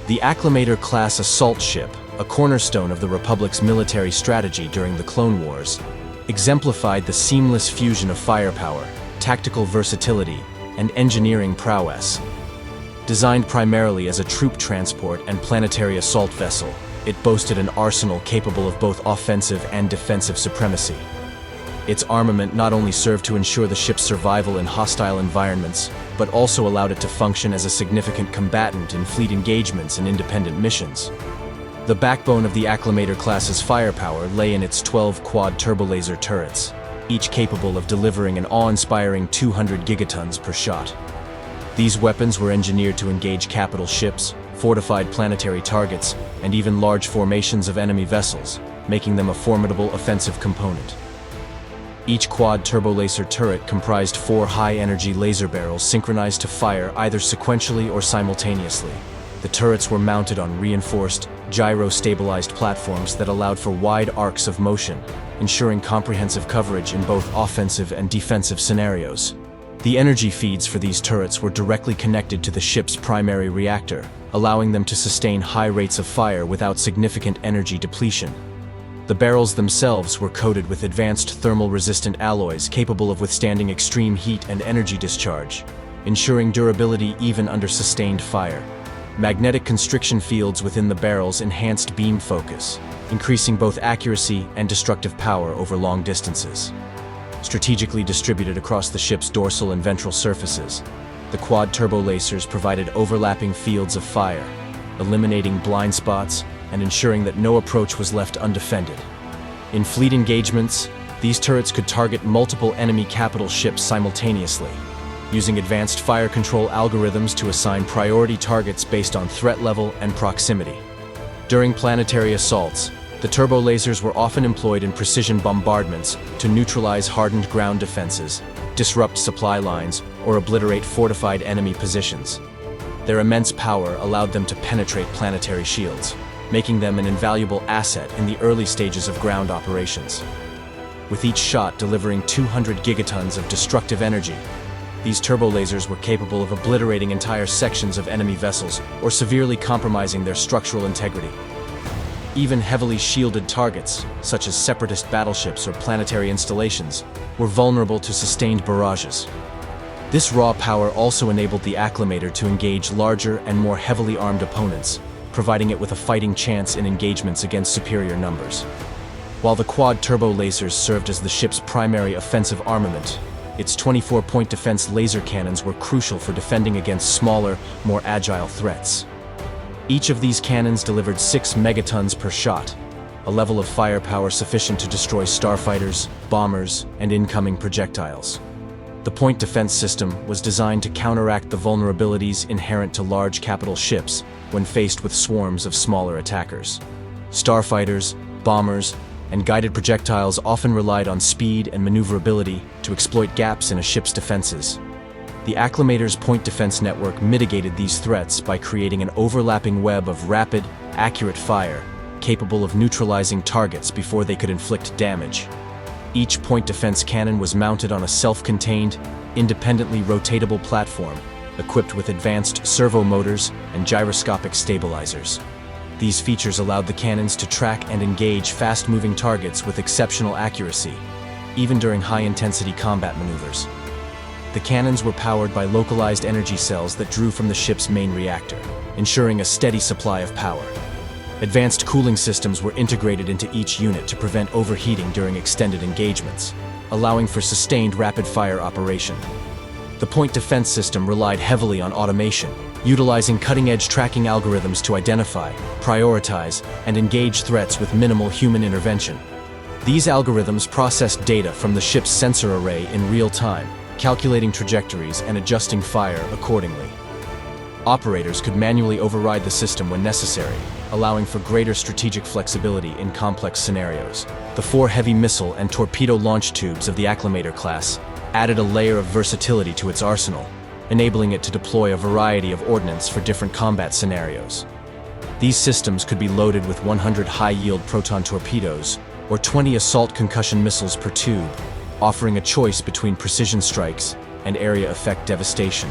The Acclamator-class Assault Ship, a cornerstone of the Republic's military strategy during the Clone Wars, exemplified the seamless fusion of firepower, tactical versatility, and engineering prowess. Designed primarily as a troop transport and planetary assault vessel, it boasted an arsenal capable of both offensive and defensive supremacy. Its armament not only served to ensure the ship's survival in hostile environments, but also allowed it to function as a significant combatant in fleet engagements and independent missions. The backbone of the Acclamator-class's firepower lay in its 12 quad turbolaser turrets, each capable of delivering an awe-inspiring 200 gigatons per shot. These weapons were engineered to engage capital ships, fortified planetary targets, and even large formations of enemy vessels, making them a formidable offensive component. Each quad turbolaser turret comprised 4 high-energy laser barrels synchronized to fire either sequentially or simultaneously. The turrets were mounted on reinforced, gyro-stabilized platforms that allowed for wide arcs of motion, ensuring comprehensive coverage in both offensive and defensive scenarios. The energy feeds for these turrets were directly connected to the ship's primary reactor, allowing them to sustain high rates of fire without significant energy depletion. The barrels themselves were coated with advanced thermal-resistant alloys capable of withstanding extreme heat and energy discharge, ensuring durability even under sustained fire. Magnetic constriction fields within the barrels enhanced beam focus, increasing both accuracy and destructive power over long distances. Strategically distributed across the ship's dorsal and ventral surfaces, the quad turbolasers provided overlapping fields of fire, eliminating blind spots and ensuring that no approach was left undefended. In fleet engagements, these turrets could target multiple enemy capital ships simultaneously, using advanced fire control algorithms to assign priority targets based on threat level and proximity. During planetary assaults, the turbolasers were often employed in precision bombardments to neutralize hardened ground defenses, disrupt supply lines, or obliterate fortified enemy positions. Their immense power allowed them to penetrate planetary shields, making them an invaluable asset in the early stages of ground operations. With each shot delivering 200 gigatons of destructive energy, these turbolasers were capable of obliterating entire sections of enemy vessels or severely compromising their structural integrity. Even heavily shielded targets, such as separatist battleships or planetary installations, were vulnerable to sustained barrages. This raw power also enabled the Acclamator to engage larger and more heavily armed opponents, providing it with a fighting chance in engagements against superior numbers. While the quad turbo lasers served as the ship's primary offensive armament, its 24-point defense laser cannons were crucial for defending against smaller, more agile threats. Each of these cannons delivered 6 megatons per shot, a level of firepower sufficient to destroy starfighters, bombers, and incoming projectiles. The point defense system was designed to counteract the vulnerabilities inherent to large capital ships when faced with swarms of smaller attackers. Starfighters, bombers, and guided projectiles often relied on speed and maneuverability to exploit gaps in a ship's defenses. The Acclamator's point defense network mitigated these threats by creating an overlapping web of rapid, accurate fire, capable of neutralizing targets before they could inflict damage. Each point defense cannon was mounted on a self-contained, independently rotatable platform, equipped with advanced servo motors and gyroscopic stabilizers. These features allowed the cannons to track and engage fast-moving targets with exceptional accuracy, even during high-intensity combat maneuvers. The cannons were powered by localized energy cells that drew from the ship's main reactor, ensuring a steady supply of power. Advanced cooling systems were integrated into each unit to prevent overheating during extended engagements, allowing for sustained rapid-fire operation. The point defense system relied heavily on automation, utilizing cutting-edge tracking algorithms to identify, prioritize, and engage threats with minimal human intervention. These algorithms processed data from the ship's sensor array in real time, calculating trajectories and adjusting fire accordingly. Operators could manually override the system when necessary, allowing for greater strategic flexibility in complex scenarios. The 4 heavy missile and torpedo launch tubes of the Acclamator class added a layer of versatility to its arsenal, enabling it to deploy a variety of ordnance for different combat scenarios. These systems could be loaded with 100 high-yield proton torpedoes or 20 assault concussion missiles per tube, offering a choice between precision strikes and area effect devastation.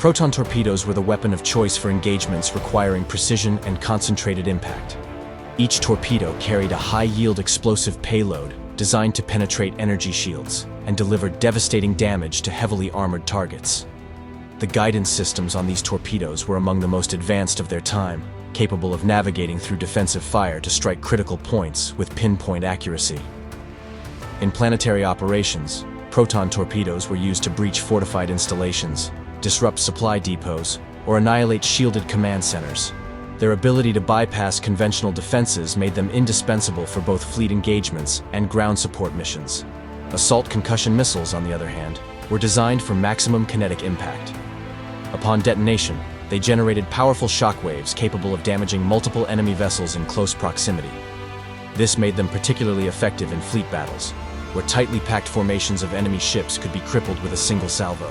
Proton torpedoes were the weapon of choice for engagements requiring precision and concentrated impact. Each torpedo carried a high-yield explosive payload designed to penetrate energy shields and deliver devastating damage to heavily armored targets. The guidance systems on these torpedoes were among the most advanced of their time, capable of navigating through defensive fire to strike critical points with pinpoint accuracy. In planetary operations, proton torpedoes were used to breach fortified installations, disrupt supply depots, or annihilate shielded command centers. Their ability to bypass conventional defenses made them indispensable for both fleet engagements and ground support missions. Assault concussion missiles, on the other hand, were designed for maximum kinetic impact. Upon detonation, they generated powerful shockwaves capable of damaging multiple enemy vessels in close proximity. This made them particularly effective in fleet battles, where tightly packed formations of enemy ships could be crippled with a single salvo.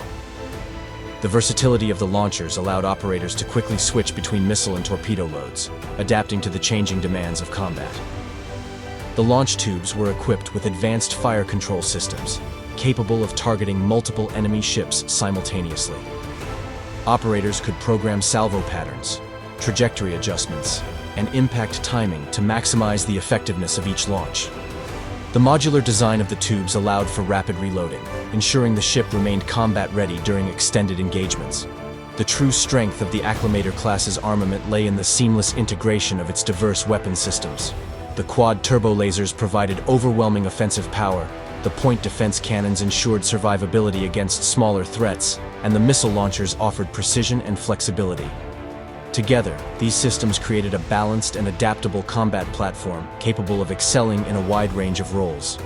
The versatility of the launchers allowed operators to quickly switch between missile and torpedo loads, adapting to the changing demands of combat. The launch tubes were equipped with advanced fire control systems, capable of targeting multiple enemy ships simultaneously. Operators could program salvo patterns, trajectory adjustments, and impact timing to maximize the effectiveness of each launch. The modular design of the tubes allowed for rapid reloading, ensuring the ship remained combat-ready during extended engagements. The true strength of the Acclamator-class's armament lay in the seamless integration of its diverse weapon systems. The quad turbo lasers provided overwhelming offensive power, the point defense cannons ensured survivability against smaller threats, and the missile launchers offered precision and flexibility. Together, these systems created a balanced and adaptable combat platform capable of excelling in a wide range of roles.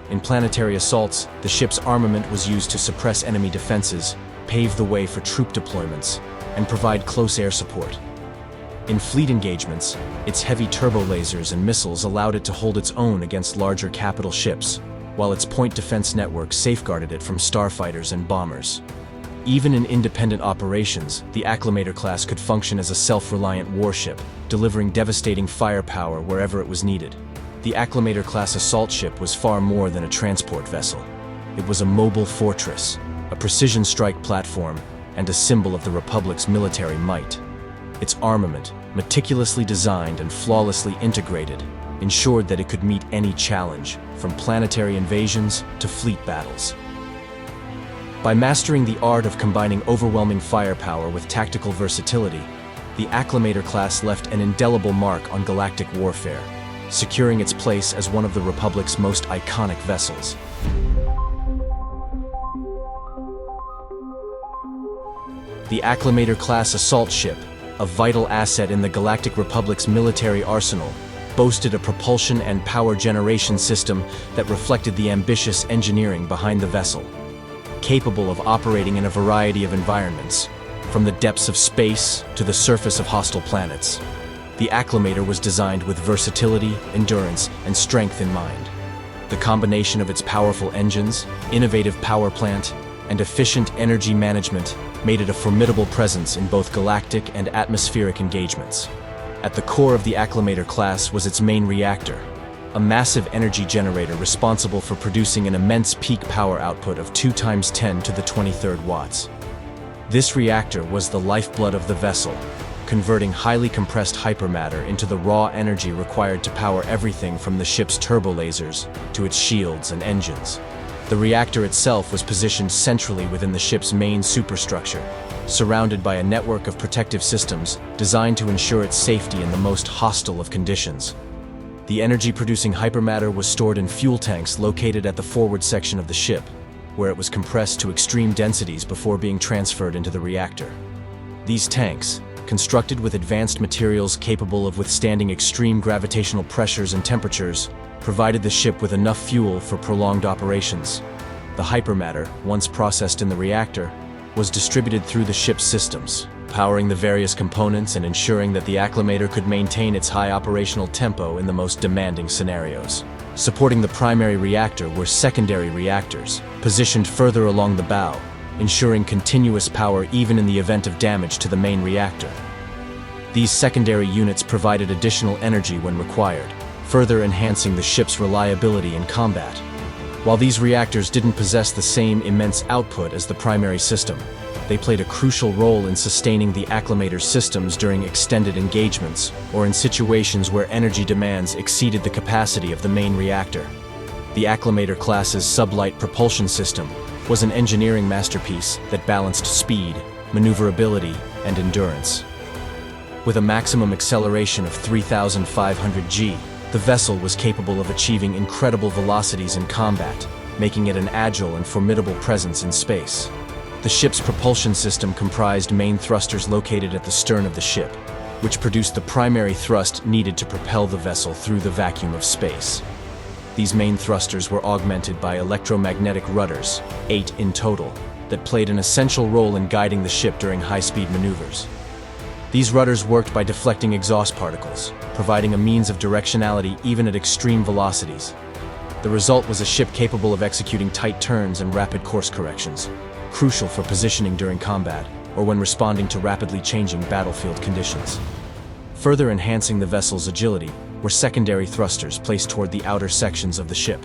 In planetary assaults, the ship's armament was used to suppress enemy defenses, pave the way for troop deployments, and provide close air support. In fleet engagements, its heavy turbo lasers and missiles allowed it to hold its own against larger capital ships, while its point defense network safeguarded it from starfighters and bombers. Even in independent operations, the Acclamator-class could function as a self-reliant warship, delivering devastating firepower wherever it was needed. The Acclamator-class Assault Ship was far more than a transport vessel. It was a mobile fortress, a precision strike platform, and a symbol of the Republic's military might. Its armament, meticulously designed and flawlessly integrated, ensured that it could meet any challenge, from planetary invasions to fleet battles. By mastering the art of combining overwhelming firepower with tactical versatility, the Acclamator-class left an indelible mark on galactic warfare, securing its place as one of the Republic's most iconic vessels. The Acclamator-class Assault Ship, a vital asset in the Galactic Republic's military arsenal, boasted a propulsion and power generation system that reflected the ambitious engineering behind the vessel. Capable of operating in a variety of environments, from the depths of space to the surface of hostile planets, the Acclamator was designed with versatility, endurance, and strength in mind. The combination of its powerful engines, innovative power plant, and efficient energy management made it a formidable presence in both galactic and atmospheric engagements. At the core of the Acclamator class was its main reactor, a massive energy generator responsible for producing an immense peak power output of 2 × 10⁻³ watts. This reactor was the lifeblood of the vessel, converting highly compressed hypermatter into the raw energy required to power everything from the ship's turbo lasers to its shields and engines. The reactor itself was positioned centrally within the ship's main superstructure, surrounded by a network of protective systems designed to ensure its safety in the most hostile of conditions. The energy-producing hypermatter was stored in fuel tanks located at the forward section of the ship, where it was compressed to extreme densities before being transferred into the reactor. These tanks, constructed with advanced materials capable of withstanding extreme gravitational pressures and temperatures, provided the ship with enough fuel for prolonged operations. The hypermatter, once processed in the reactor, was distributed through the ship's systems, powering the various components and ensuring that the Acclamator could maintain its high operational tempo in the most demanding scenarios. Supporting the primary reactor were secondary reactors, positioned further along the bow, ensuring continuous power even in the event of damage to the main reactor. These secondary units provided additional energy when required, further enhancing the ship's reliability in combat. While these reactors didn't possess the same immense output as the primary system, They played a crucial role in sustaining the Acclamator's systems during extended engagements or in situations where energy demands exceeded the capacity of the main reactor. The Acclamator-class's sublight propulsion system was an engineering masterpiece that balanced speed, maneuverability, and endurance. With a maximum acceleration of 3,500 g, the vessel was capable of achieving incredible velocities in combat, making it an agile and formidable presence in space. The ship's propulsion system comprised main thrusters located at the stern of the ship, which produced the primary thrust needed to propel the vessel through the vacuum of space. These main thrusters were augmented by electromagnetic rudders, 8 in total, that played an essential role in guiding the ship during high-speed maneuvers. These rudders worked by deflecting exhaust particles, providing a means of directionality even at extreme velocities. The result was a ship capable of executing tight turns and rapid course corrections, crucial for positioning during combat or when responding to rapidly changing battlefield conditions. Further enhancing the vessel's agility were secondary thrusters placed toward the outer sections of the ship.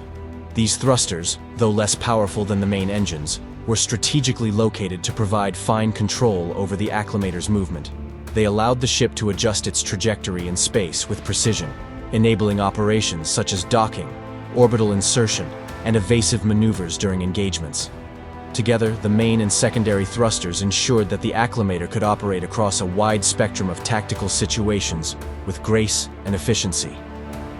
These thrusters, though less powerful than the main engines, were strategically located to provide fine control over the Acclamator's movement. They allowed the ship to adjust its trajectory in space with precision, enabling operations such as docking, orbital insertion, and evasive maneuvers during engagements. Together, the main and secondary thrusters ensured that the Acclamator could operate across a wide spectrum of tactical situations with grace and efficiency.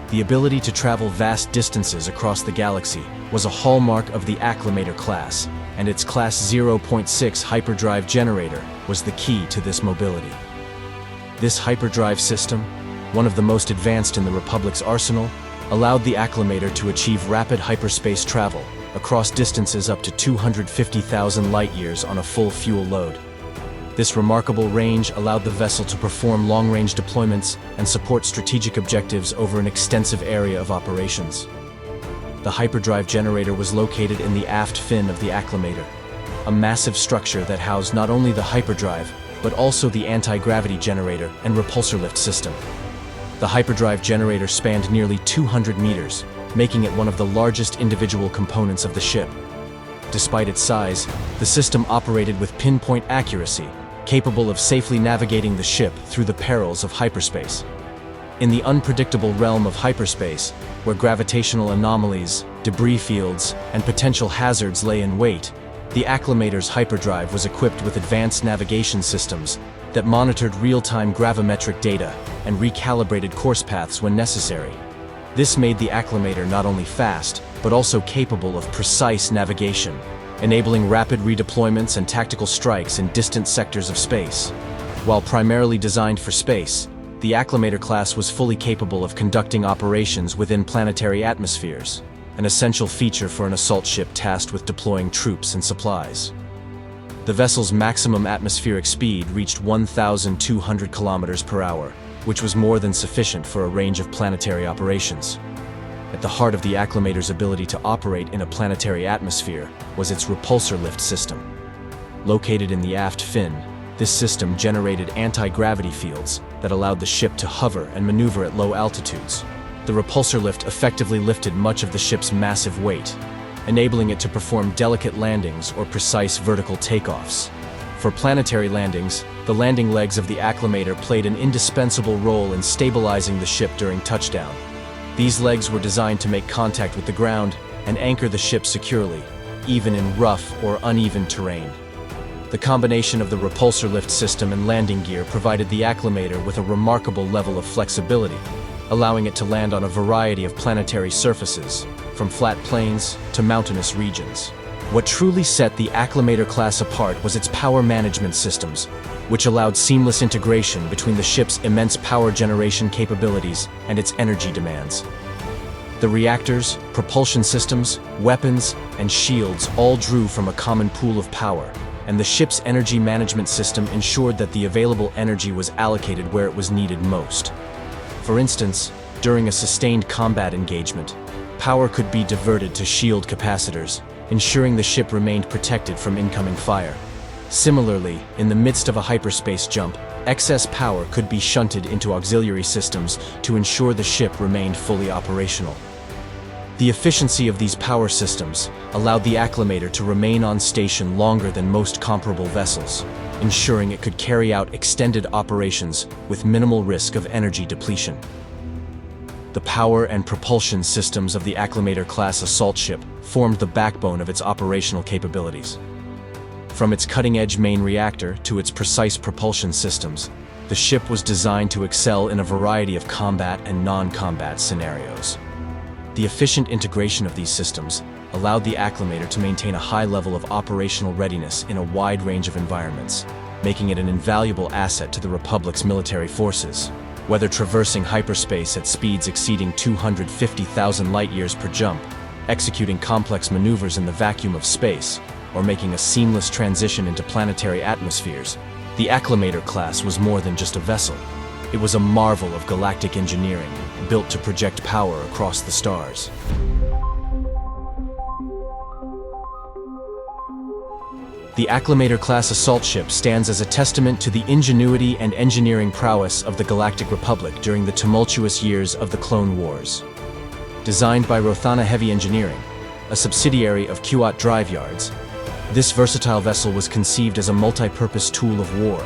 The ability to travel vast distances across the galaxy was a hallmark of the Acclamator class, and its Class 0.6 hyperdrive generator was the key to this mobility. This hyperdrive system, one of the most advanced in the Republic's arsenal, allowed the Acclamator to achieve rapid hyperspace travel across distances up to 250,000 light-years on a full fuel load. This remarkable range allowed the vessel to perform long-range deployments and support strategic objectives over an extensive area of operations. The hyperdrive generator was located in the aft fin of the Acclamator, a massive structure that housed not only the hyperdrive, but also the anti-gravity generator and repulsor lift system. The hyperdrive generator spanned nearly 200 meters, making it one of the largest individual components of the ship. Despite its size, the system operated with pinpoint accuracy, capable of safely navigating the ship through the perils of hyperspace. In the unpredictable realm of hyperspace, where gravitational anomalies, debris fields, and potential hazards lay in wait, the Acclamator's hyperdrive was equipped with advanced navigation systems that monitored real-time gravimetric data and recalibrated course paths when necessary. This made the Acclamator not only fast, but also capable of precise navigation, enabling rapid redeployments and tactical strikes in distant sectors of space. While primarily designed for space, the Acclamator class was fully capable of conducting operations within planetary atmospheres, an essential feature for an assault ship tasked with deploying troops and supplies. The vessel's maximum atmospheric speed reached 1,200 kilometers per hour, which was more than sufficient for a range of planetary operations. At the heart of the Acclamator's ability to operate in a planetary atmosphere was its repulsor lift system. Located in the aft fin, this system generated anti-gravity fields that allowed the ship to hover and maneuver at low altitudes. The repulsor lift effectively lifted much of the ship's massive weight, enabling it to perform delicate landings or precise vertical takeoffs. For planetary landings, the landing legs of the Acclamator played an indispensable role in stabilizing the ship during touchdown. These legs were designed to make contact with the ground and anchor the ship securely, even in rough or uneven terrain. The combination of the repulsor lift system and landing gear provided the Acclamator with a remarkable level of flexibility, allowing it to land on a variety of planetary surfaces, from flat plains to mountainous regions. What truly set the Acclamator class apart was its power management systems, which allowed seamless integration between the ship's immense power generation capabilities and its energy demands. The reactors, propulsion systems, weapons, and shields all drew from a common pool of power, and the ship's energy management system ensured that the available energy was allocated where it was needed most. For instance, during a sustained combat engagement, power could be diverted to shield capacitors, ensuring the ship remained protected from incoming fire. Similarly, in the midst of a hyperspace jump, excess power could be shunted into auxiliary systems to ensure the ship remained fully operational. The efficiency of these power systems allowed the Acclamator to remain on station longer than most comparable vessels, ensuring it could carry out extended operations with minimal risk of energy depletion. The power and propulsion systems of the Acclamator-class assault ship formed the backbone of its operational capabilities. From its cutting-edge main reactor to its precise propulsion systems, the ship was designed to excel in a variety of combat and non-combat scenarios. The efficient integration of these systems allowed the Acclamator to maintain a high level of operational readiness in a wide range of environments, making it an invaluable asset to the Republic's military forces. Whether traversing hyperspace at speeds exceeding 250,000 light-years per jump, executing complex maneuvers in the vacuum of space, or making a seamless transition into planetary atmospheres, the Acclamator class was more than just a vessel. It was a marvel of galactic engineering, built to project power across the stars. The Acclamator-class assault ship stands as a testament to the ingenuity and engineering prowess of the Galactic Republic during the tumultuous years of the Clone Wars. Designed by Rothana Heavy Engineering, a subsidiary of Kuat Drive Yards, this versatile vessel was conceived as a multi-purpose tool of war.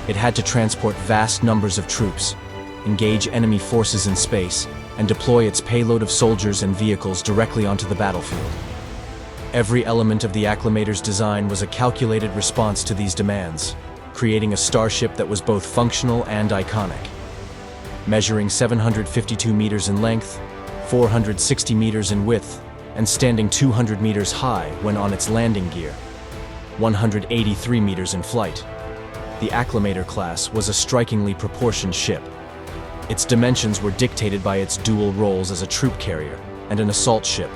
It had to transport vast numbers of troops, engage enemy forces in space, and deploy its payload of soldiers and vehicles directly onto the battlefield. Every element of the Acclamator's design was a calculated response to these demands, creating a starship that was both functional and iconic. Measuring 752 meters in length, 460 meters in width, and standing 200 meters high when on its landing gear, 183 meters in flight, the Acclamator class was a strikingly proportioned ship. Its dimensions were dictated by its dual roles as a troop carrier and an assault ship,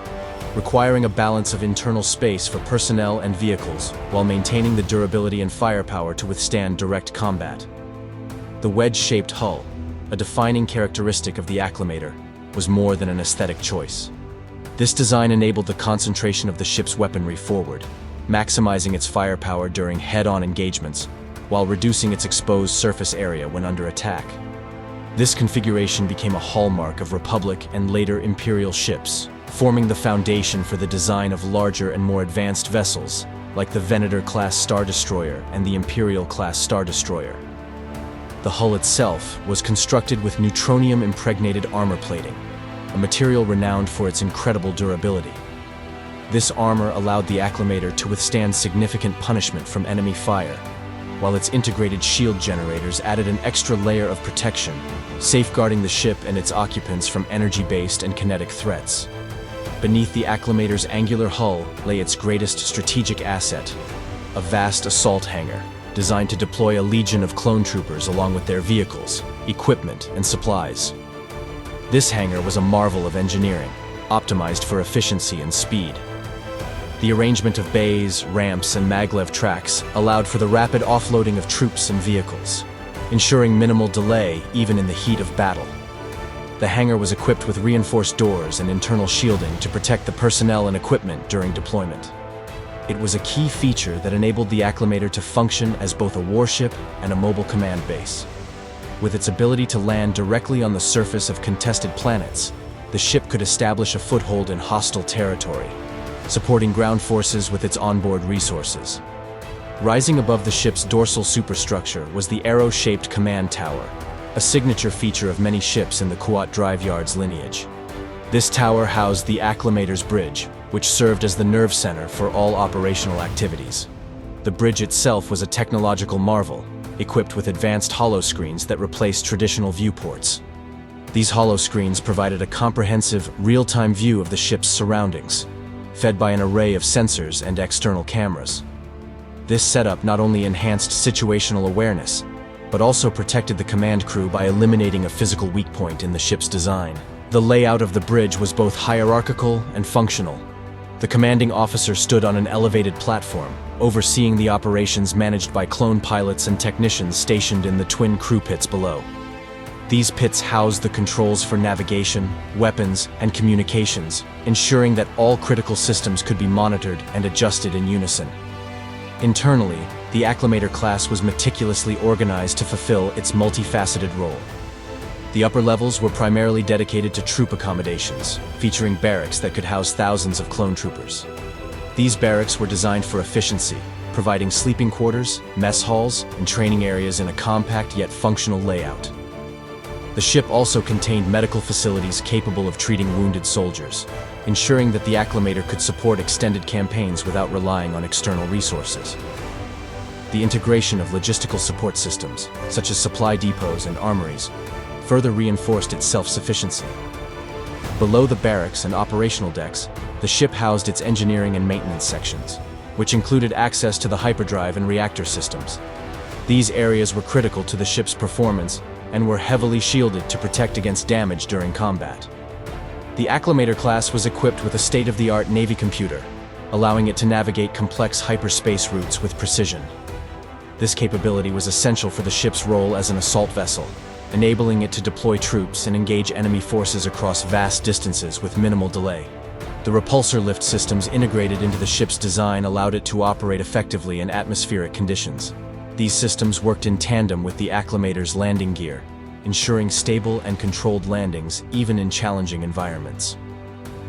requiring a balance of internal space for personnel and vehicles while maintaining the durability and firepower to withstand direct combat. The wedge-shaped hull, a defining characteristic of the Acclamator, was more than an aesthetic choice. This design enabled the concentration of the ship's weaponry forward, maximizing its firepower during head-on engagements, while reducing its exposed surface area when under attack. This configuration became a hallmark of Republic and later Imperial ships, forming the foundation for the design of larger and more advanced vessels, like the Venator-class Star Destroyer and the Imperial-class Star Destroyer. The hull itself was constructed with neutronium-impregnated armor plating, a material renowned for its incredible durability. This armor allowed the Acclamator to withstand significant punishment from enemy fire, while its integrated shield generators added an extra layer of protection, safeguarding the ship and its occupants from energy-based and kinetic threats. Beneath the Acclamator's angular hull lay its greatest strategic asset, a vast assault hangar, designed to deploy a legion of clone troopers along with their vehicles, equipment, and supplies. This hangar was a marvel of engineering, optimized for efficiency and speed. The arrangement of bays, ramps, and maglev tracks allowed for the rapid offloading of troops and vehicles, ensuring minimal delay even in the heat of battle. The hangar was equipped with reinforced doors and internal shielding to protect the personnel and equipment during deployment. It was a key feature that enabled the Acclamator to function as both a warship and a mobile command base. With its ability to land directly on the surface of contested planets, the ship could establish a foothold in hostile territory, supporting ground forces with its onboard resources. Rising above the ship's dorsal superstructure was the arrow-shaped command tower, a signature feature of many ships in the Kuat Drive Yards lineage. This tower housed the Acclamator's bridge, which served as the nerve center for all operational activities. The bridge itself was a technological marvel, equipped with advanced holoscreens that replaced traditional viewports. These holoscreens provided a comprehensive, real-time view of the ship's surroundings, fed by an array of sensors and external cameras. This setup not only enhanced situational awareness, but also protected the command crew by eliminating a physical weak point in the ship's design. The layout of the bridge was both hierarchical and functional. The commanding officer stood on an elevated platform, overseeing the operations managed by clone pilots and technicians stationed in the twin crew pits below. These pits housed the controls for navigation, weapons, and communications, ensuring that all critical systems could be monitored and adjusted in unison. Internally, the Acclamator class was meticulously organized to fulfill its multifaceted role. The upper levels were primarily dedicated to troop accommodations, featuring barracks that could house thousands of clone troopers. These barracks were designed for efficiency, providing sleeping quarters, mess halls, and training areas in a compact yet functional layout. The ship also contained medical facilities capable of treating wounded soldiers, ensuring that the Acclamator could support extended campaigns without relying on external resources. The integration of logistical support systems, such as supply depots and armories, further reinforced its self-sufficiency. Below the barracks and operational decks, the ship housed its engineering and maintenance sections, which included access to the hyperdrive and reactor systems. These areas were critical to the ship's performance and were heavily shielded to protect against damage during combat. The Acclamator class was equipped with a state-of-the-art Navy computer, allowing it to navigate complex hyperspace routes with precision. This capability was essential for the ship's role as an assault vessel, enabling it to deploy troops and engage enemy forces across vast distances with minimal delay. The repulsor lift systems integrated into the ship's design allowed it to operate effectively in atmospheric conditions. These systems worked in tandem with the Acclamator's landing gear, ensuring stable and controlled landings even in challenging environments.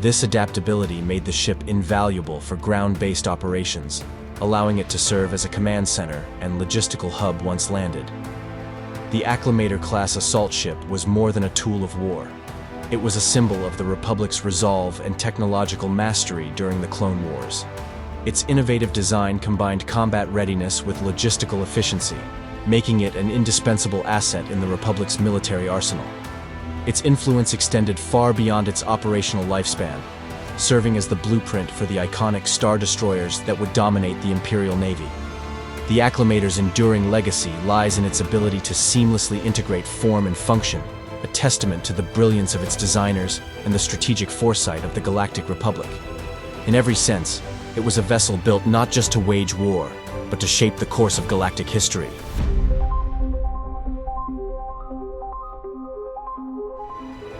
This adaptability made the ship invaluable for ground-based operations, allowing it to serve as a command center and logistical hub once landed. The Acclamator-class Assault Ship was more than a tool of war. It was a symbol of the Republic's resolve and technological mastery during the Clone Wars. Its innovative design combined combat readiness with logistical efficiency, making it an indispensable asset in the Republic's military arsenal. Its influence extended far beyond its operational lifespan, serving as the blueprint for the iconic Star Destroyers that would dominate the Imperial Navy. The Acclamator's enduring legacy lies in its ability to seamlessly integrate form and function, a testament to the brilliance of its designers and the strategic foresight of the Galactic Republic. In every sense, it was a vessel built not just to wage war, but to shape the course of galactic history.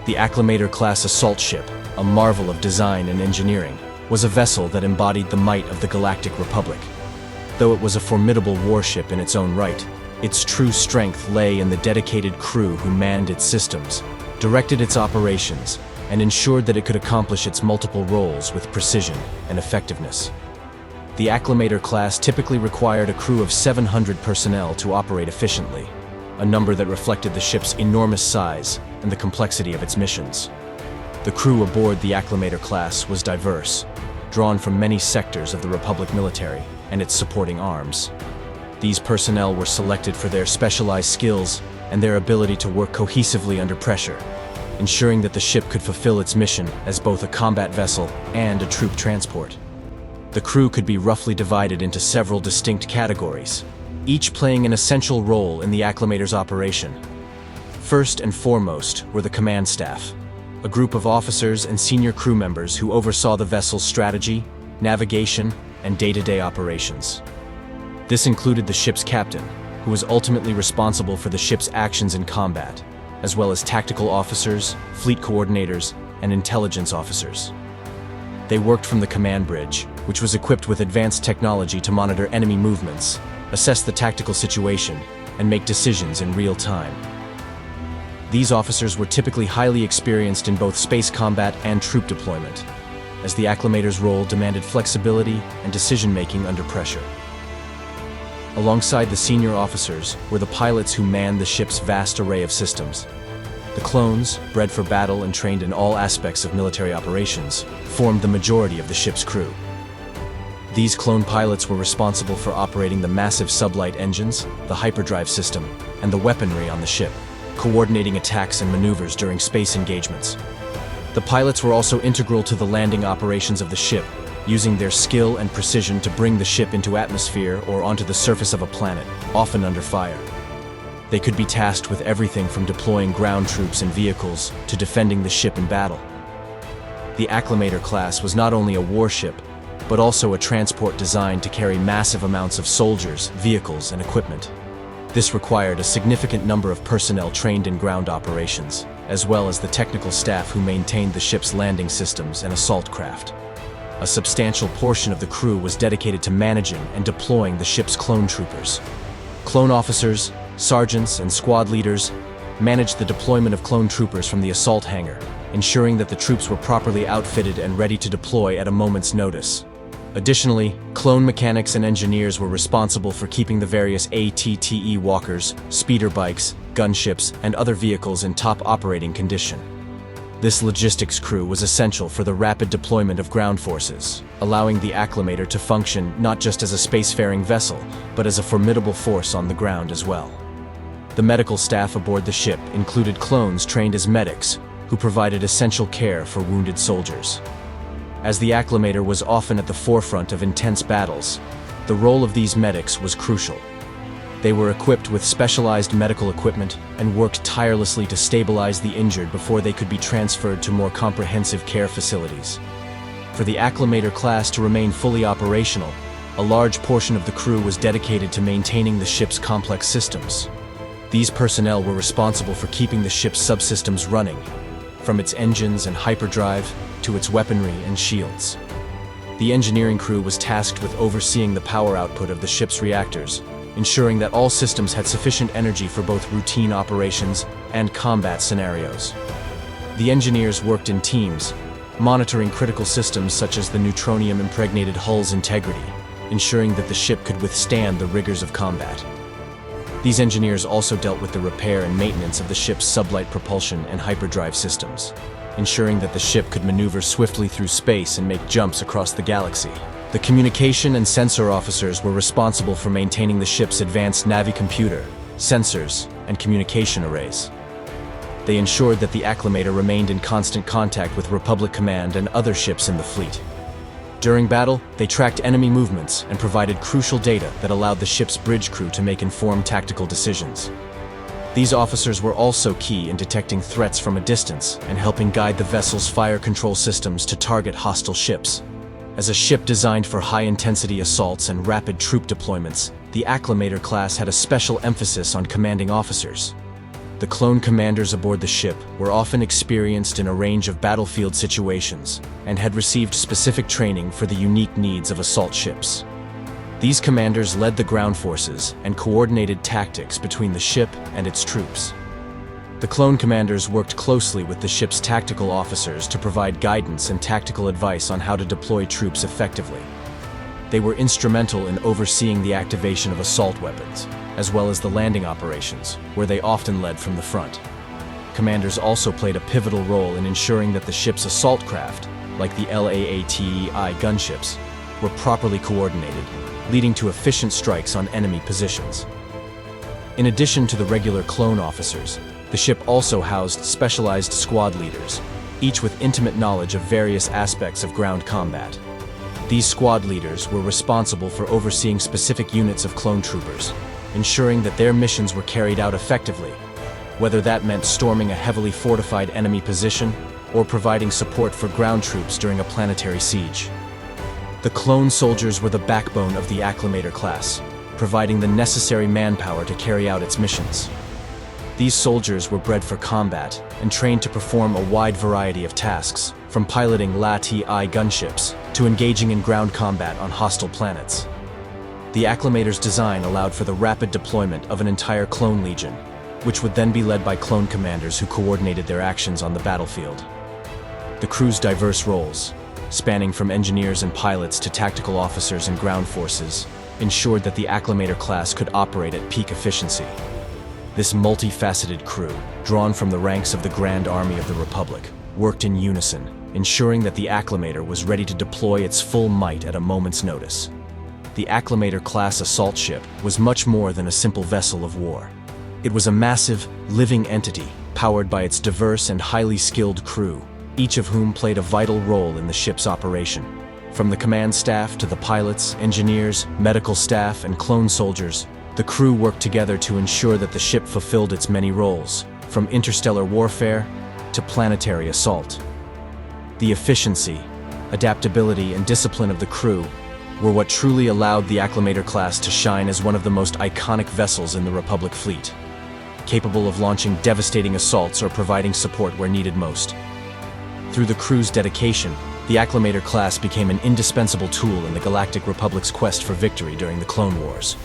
The Acclamator-class Assault Ship, a marvel of design and engineering, was a vessel that embodied the might of the Galactic Republic. Though it was a formidable warship in its own right, its true strength lay in the dedicated crew who manned its systems, directed its operations, and ensured that it could accomplish its multiple roles with precision and effectiveness. The Acclamator class typically required a crew of 700 personnel to operate efficiently, a number that reflected the ship's enormous size and the complexity of its missions. The crew aboard the Acclamator class was diverse, drawn from many sectors of the Republic military and its supporting arms. These personnel were selected for their specialized skills and their ability to work cohesively under pressure, ensuring that the ship could fulfill its mission as both a combat vessel and a troop transport. The crew could be roughly divided into several distinct categories, each playing an essential role in the Acclamator's operation. First and foremost were the command staff, a group of officers and senior crew members who oversaw the vessel's strategy, navigation, and day-to-day operations. This included the ship's captain, who was ultimately responsible for the ship's actions in combat, as well as tactical officers, fleet coordinators, and intelligence officers. They worked from the command bridge, which was equipped with advanced technology to monitor enemy movements, assess the tactical situation, and make decisions in real time. These officers were typically highly experienced in both space combat and troop deployment, as the Acclamator's role demanded flexibility and decision-making under pressure. Alongside the senior officers were the pilots who manned the ship's vast array of systems. The clones, bred for battle and trained in all aspects of military operations, formed the majority of the ship's crew. These clone pilots were responsible for operating the massive sublight engines, the hyperdrive system, and the weaponry on the ship, coordinating attacks and maneuvers during space engagements. The pilots were also integral to the landing operations of the ship, using their skill and precision to bring the ship into atmosphere or onto the surface of a planet, often under fire. They could be tasked with everything from deploying ground troops and vehicles to defending the ship in battle. The Acclamator class was not only a warship, but also a transport designed to carry massive amounts of soldiers, vehicles, and equipment. This required a significant number of personnel trained in ground operations, as well as the technical staff who maintained the ship's landing systems and assault craft. A substantial portion of the crew was dedicated to managing and deploying the ship's clone troopers. Clone officers, sergeants, and squad leaders managed the deployment of clone troopers from the assault hangar, ensuring that the troops were properly outfitted and ready to deploy at a moment's notice. Additionally, clone mechanics and engineers were responsible for keeping the various ATTE walkers, speeder bikes, gunships, and other vehicles in top operating condition. This logistics crew was essential for the rapid deployment of ground forces, allowing the Acclamator to function not just as a spacefaring vessel, but as a formidable force on the ground as well. The medical staff aboard the ship included clones trained as medics, who provided essential care for wounded soldiers. As the Acclamator was often at the forefront of intense battles, the role of these medics was crucial. They were equipped with specialized medical equipment and worked tirelessly to stabilize the injured before they could be transferred to more comprehensive care facilities. For the Acclamator class to remain fully operational, a large portion of the crew was dedicated to maintaining the ship's complex systems. These personnel were responsible for keeping the ship's subsystems running, from its engines and hyperdrive to its weaponry and shields. The engineering crew was tasked with overseeing the power output of the ship's reactors, ensuring that all systems had sufficient energy for both routine operations and combat scenarios. The engineers worked in teams, monitoring critical systems such as the neutronium-impregnated hull's integrity, ensuring that the ship could withstand the rigors of combat. These engineers also dealt with the repair and maintenance of the ship's sublight propulsion and hyperdrive systems, ensuring that the ship could maneuver swiftly through space and make jumps across the galaxy. The communication and sensor officers were responsible for maintaining the ship's advanced navicomputer, sensors, and communication arrays. They ensured that the Acclamator remained in constant contact with Republic Command and other ships in the fleet. During battle, they tracked enemy movements and provided crucial data that allowed the ship's bridge crew to make informed tactical decisions. These officers were also key in detecting threats from a distance and helping guide the vessel's fire control systems to target hostile ships. As a ship designed for high-intensity assaults and rapid troop deployments, the Acclamator class had a special emphasis on commanding officers. The clone commanders aboard the ship were often experienced in a range of battlefield situations and had received specific training for the unique needs of assault ships. These commanders led the ground forces and coordinated tactics between the ship and its troops. The clone commanders worked closely with the ship's tactical officers to provide guidance and tactical advice on how to deploy troops effectively. They were instrumental in overseeing the activation of assault weapons, as well as the landing operations, where they often led from the front. Commanders also played a pivotal role in ensuring that the ship's assault craft, like the LAATEI gunships, were properly coordinated, leading to efficient strikes on enemy positions. In addition to the regular clone officers, the ship also housed specialized squad leaders, each with intimate knowledge of various aspects of ground combat. These squad leaders were responsible for overseeing specific units of clone troopers, ensuring that their missions were carried out effectively, whether that meant storming a heavily fortified enemy position or providing support for ground troops during a planetary siege. The clone soldiers were the backbone of the Acclamator class, providing the necessary manpower to carry out its missions. These soldiers were bred for combat and trained to perform a wide variety of tasks, from piloting LAATEI gunships to engaging in ground combat on hostile planets. The Acclamator's design allowed for the rapid deployment of an entire clone legion, which would then be led by clone commanders who coordinated their actions on the battlefield. The crew's diverse roles, spanning from engineers and pilots to tactical officers and ground forces, ensured that the Acclamator class could operate at peak efficiency. This multifaceted crew, drawn from the ranks of the Grand Army of the Republic, worked in unison, ensuring that the Acclamator was ready to deploy its full might at a moment's notice. The Acclamator-class Assault Ship was much more than a simple vessel of war. It was a massive, living entity, powered by its diverse and highly skilled crew, each of whom played a vital role in the ship's operation. From the command staff to the pilots, engineers, medical staff, and clone soldiers, the crew worked together to ensure that the ship fulfilled its many roles, from interstellar warfare to planetary assault. The efficiency, adaptability, and discipline of the crew were what truly allowed the Acclamator class to shine as one of the most iconic vessels in the Republic fleet, capable of launching devastating assaults or providing support where needed most. Through the crew's dedication, the Acclamator class became an indispensable tool in the Galactic Republic's quest for victory during the Clone Wars.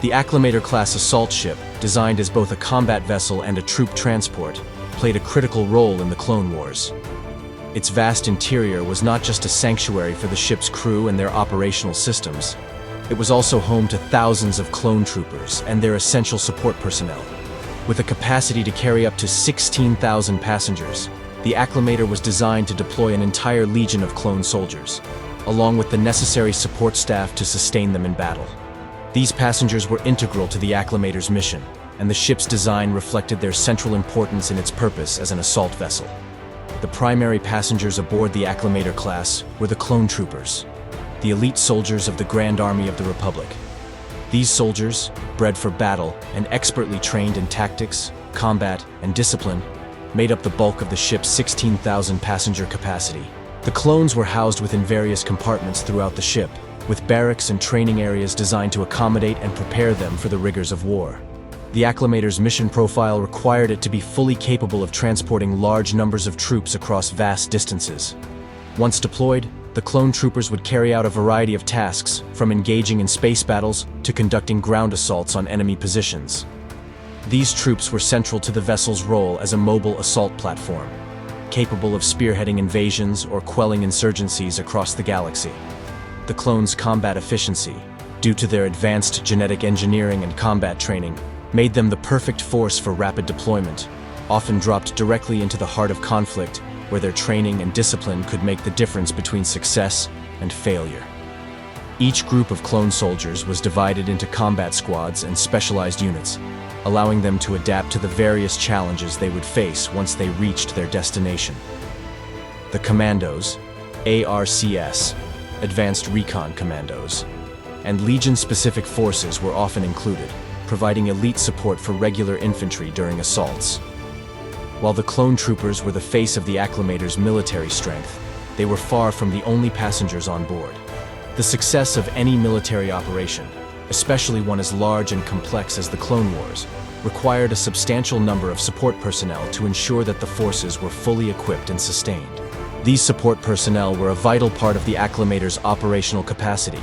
The Acclamator-class assault ship, designed as both a combat vessel and a troop transport, played a critical role in the Clone Wars. Its vast interior was not just a sanctuary for the ship's crew and their operational systems. It was also home to thousands of clone troopers and their essential support personnel. With a capacity to carry up to 16,000 passengers, the Acclamator was designed to deploy an entire legion of clone soldiers, along with the necessary support staff to sustain them in battle. These passengers were integral to the Acclamator's mission, and the ship's design reflected their central importance in its purpose as an assault vessel. The primary passengers aboard the Acclamator class were the clone troopers, the elite soldiers of the Grand Army of the Republic. These soldiers, bred for battle and expertly trained in tactics, combat, and discipline, made up the bulk of the ship's 16,000 passenger capacity. The clones were housed within various compartments throughout the ship, with barracks and training areas designed to accommodate and prepare them for the rigors of war. The Acclamator's mission profile required it to be fully capable of transporting large numbers of troops across vast distances. Once deployed, the clone troopers would carry out a variety of tasks, from engaging in space battles to conducting ground assaults on enemy positions. These troops were central to the vessel's role as a mobile assault platform, capable of spearheading invasions or quelling insurgencies across the galaxy. The clones' combat efficiency, due to their advanced genetic engineering and combat training, made them the perfect force for rapid deployment, often dropped directly into the heart of conflict, where their training and discipline could make the difference between success and failure. Each group of clone soldiers was divided into combat squads and specialized units, allowing them to adapt to the various challenges they would face once they reached their destination. The Commandos, ARCS, Advanced Recon Commandos, and Legion-specific forces were often included, providing elite support for regular infantry during assaults. While the clone troopers were the face of the Acclamator's military strength, they were far from the only passengers on board. The success of any military operation, especially one as large and complex as the Clone Wars, required a substantial number of support personnel to ensure that the forces were fully equipped and sustained. These support personnel were a vital part of the Acclamator's operational capacity,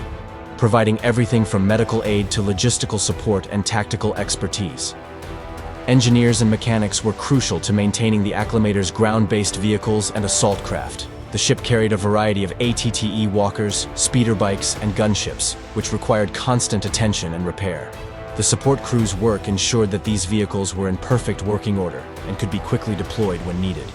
providing everything from medical aid to logistical support and tactical expertise. Engineers and mechanics were crucial to maintaining the Acclamator's ground-based vehicles and assault craft. The ship carried a variety of ATTE walkers, speeder bikes, and gunships, which required constant attention and repair. The support crew's work ensured that these vehicles were in perfect working order and could be quickly deployed when needed.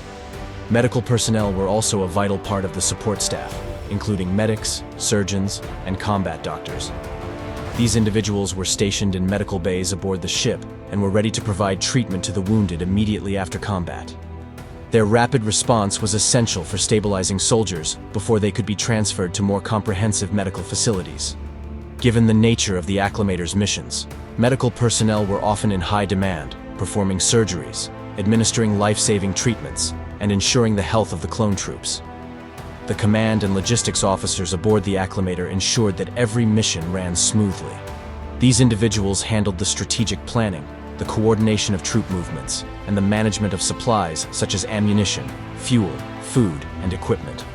Medical personnel were also a vital part of the support staff, including medics, surgeons, and combat doctors. These individuals were stationed in medical bays aboard the ship and were ready to provide treatment to the wounded immediately after combat. Their rapid response was essential for stabilizing soldiers before they could be transferred to more comprehensive medical facilities. Given the nature of the Acclamator's missions, medical personnel were often in high demand, performing surgeries, administering life-saving treatments, and ensuring the health of the clone troops. The command and logistics officers aboard the Acclamator ensured that every mission ran smoothly. These individuals handled the strategic planning, the coordination of troop movements, and the management of supplies such as ammunition, fuel, food, and equipment.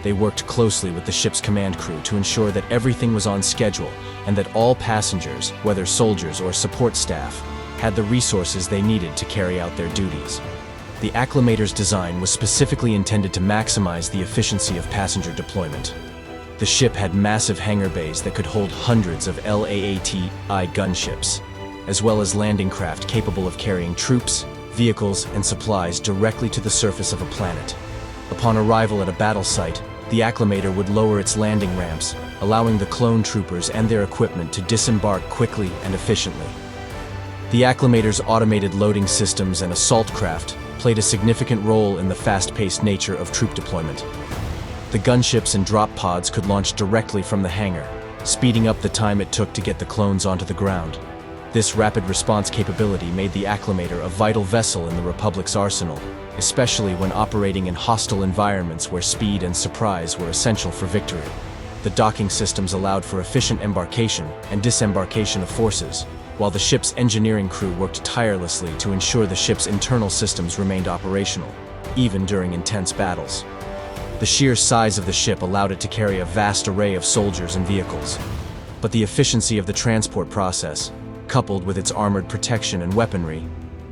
They worked closely with the ship's command crew to ensure that everything was on schedule and that all passengers, whether soldiers or support staff, had the resources they needed to carry out their duties. The Acclamator's design was specifically intended to maximize the efficiency of passenger deployment. The ship had massive hangar bays that could hold hundreds of LAATI gunships, as well as landing craft capable of carrying troops, vehicles, and supplies directly to the surface of a planet. Upon arrival at a battle site, the Acclamator would lower its landing ramps, allowing the clone troopers and their equipment to disembark quickly and efficiently. The Acclamator's automated loading systems and assault craft played a significant role in the fast-paced nature of troop deployment. The gunships and drop pods could launch directly from the hangar, speeding up the time it took to get the clones onto the ground. This rapid response capability made the Acclamator a vital vessel in the Republic's arsenal, especially when operating in hostile environments where speed and surprise were essential for victory. The docking systems allowed for efficient embarkation and disembarkation of forces, while the ship's engineering crew worked tirelessly to ensure the ship's internal systems remained operational, even during intense battles. The sheer size of the ship allowed it to carry a vast array of soldiers and vehicles. But the efficiency of the transport process, coupled with its armored protection and weaponry,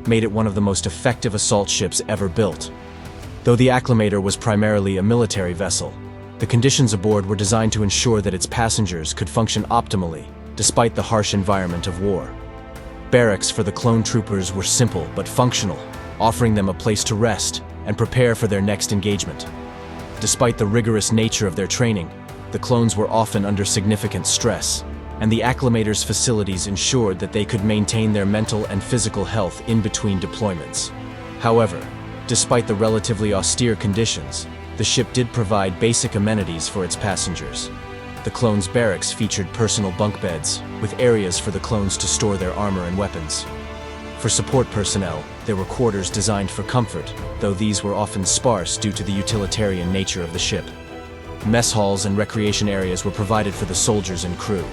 made it one of the most effective assault ships ever built. Though the Acclamator was primarily a military vessel, the conditions aboard were designed to ensure that its passengers could function optimally, despite the harsh environment of war. Barracks for the clone troopers were simple but functional, offering them a place to rest and prepare for their next engagement. Despite the rigorous nature of their training, the clones were often under significant stress, and the Acclamator's facilities ensured that they could maintain their mental and physical health in between deployments. However, despite the relatively austere conditions, the ship did provide basic amenities for its passengers. The clones' barracks featured personal bunk beds, with areas for the clones to store their armor and weapons. For support personnel, there were quarters designed for comfort, though these were often sparse due to the utilitarian nature of the ship. Mess halls and recreation areas were provided for the soldiers and crew,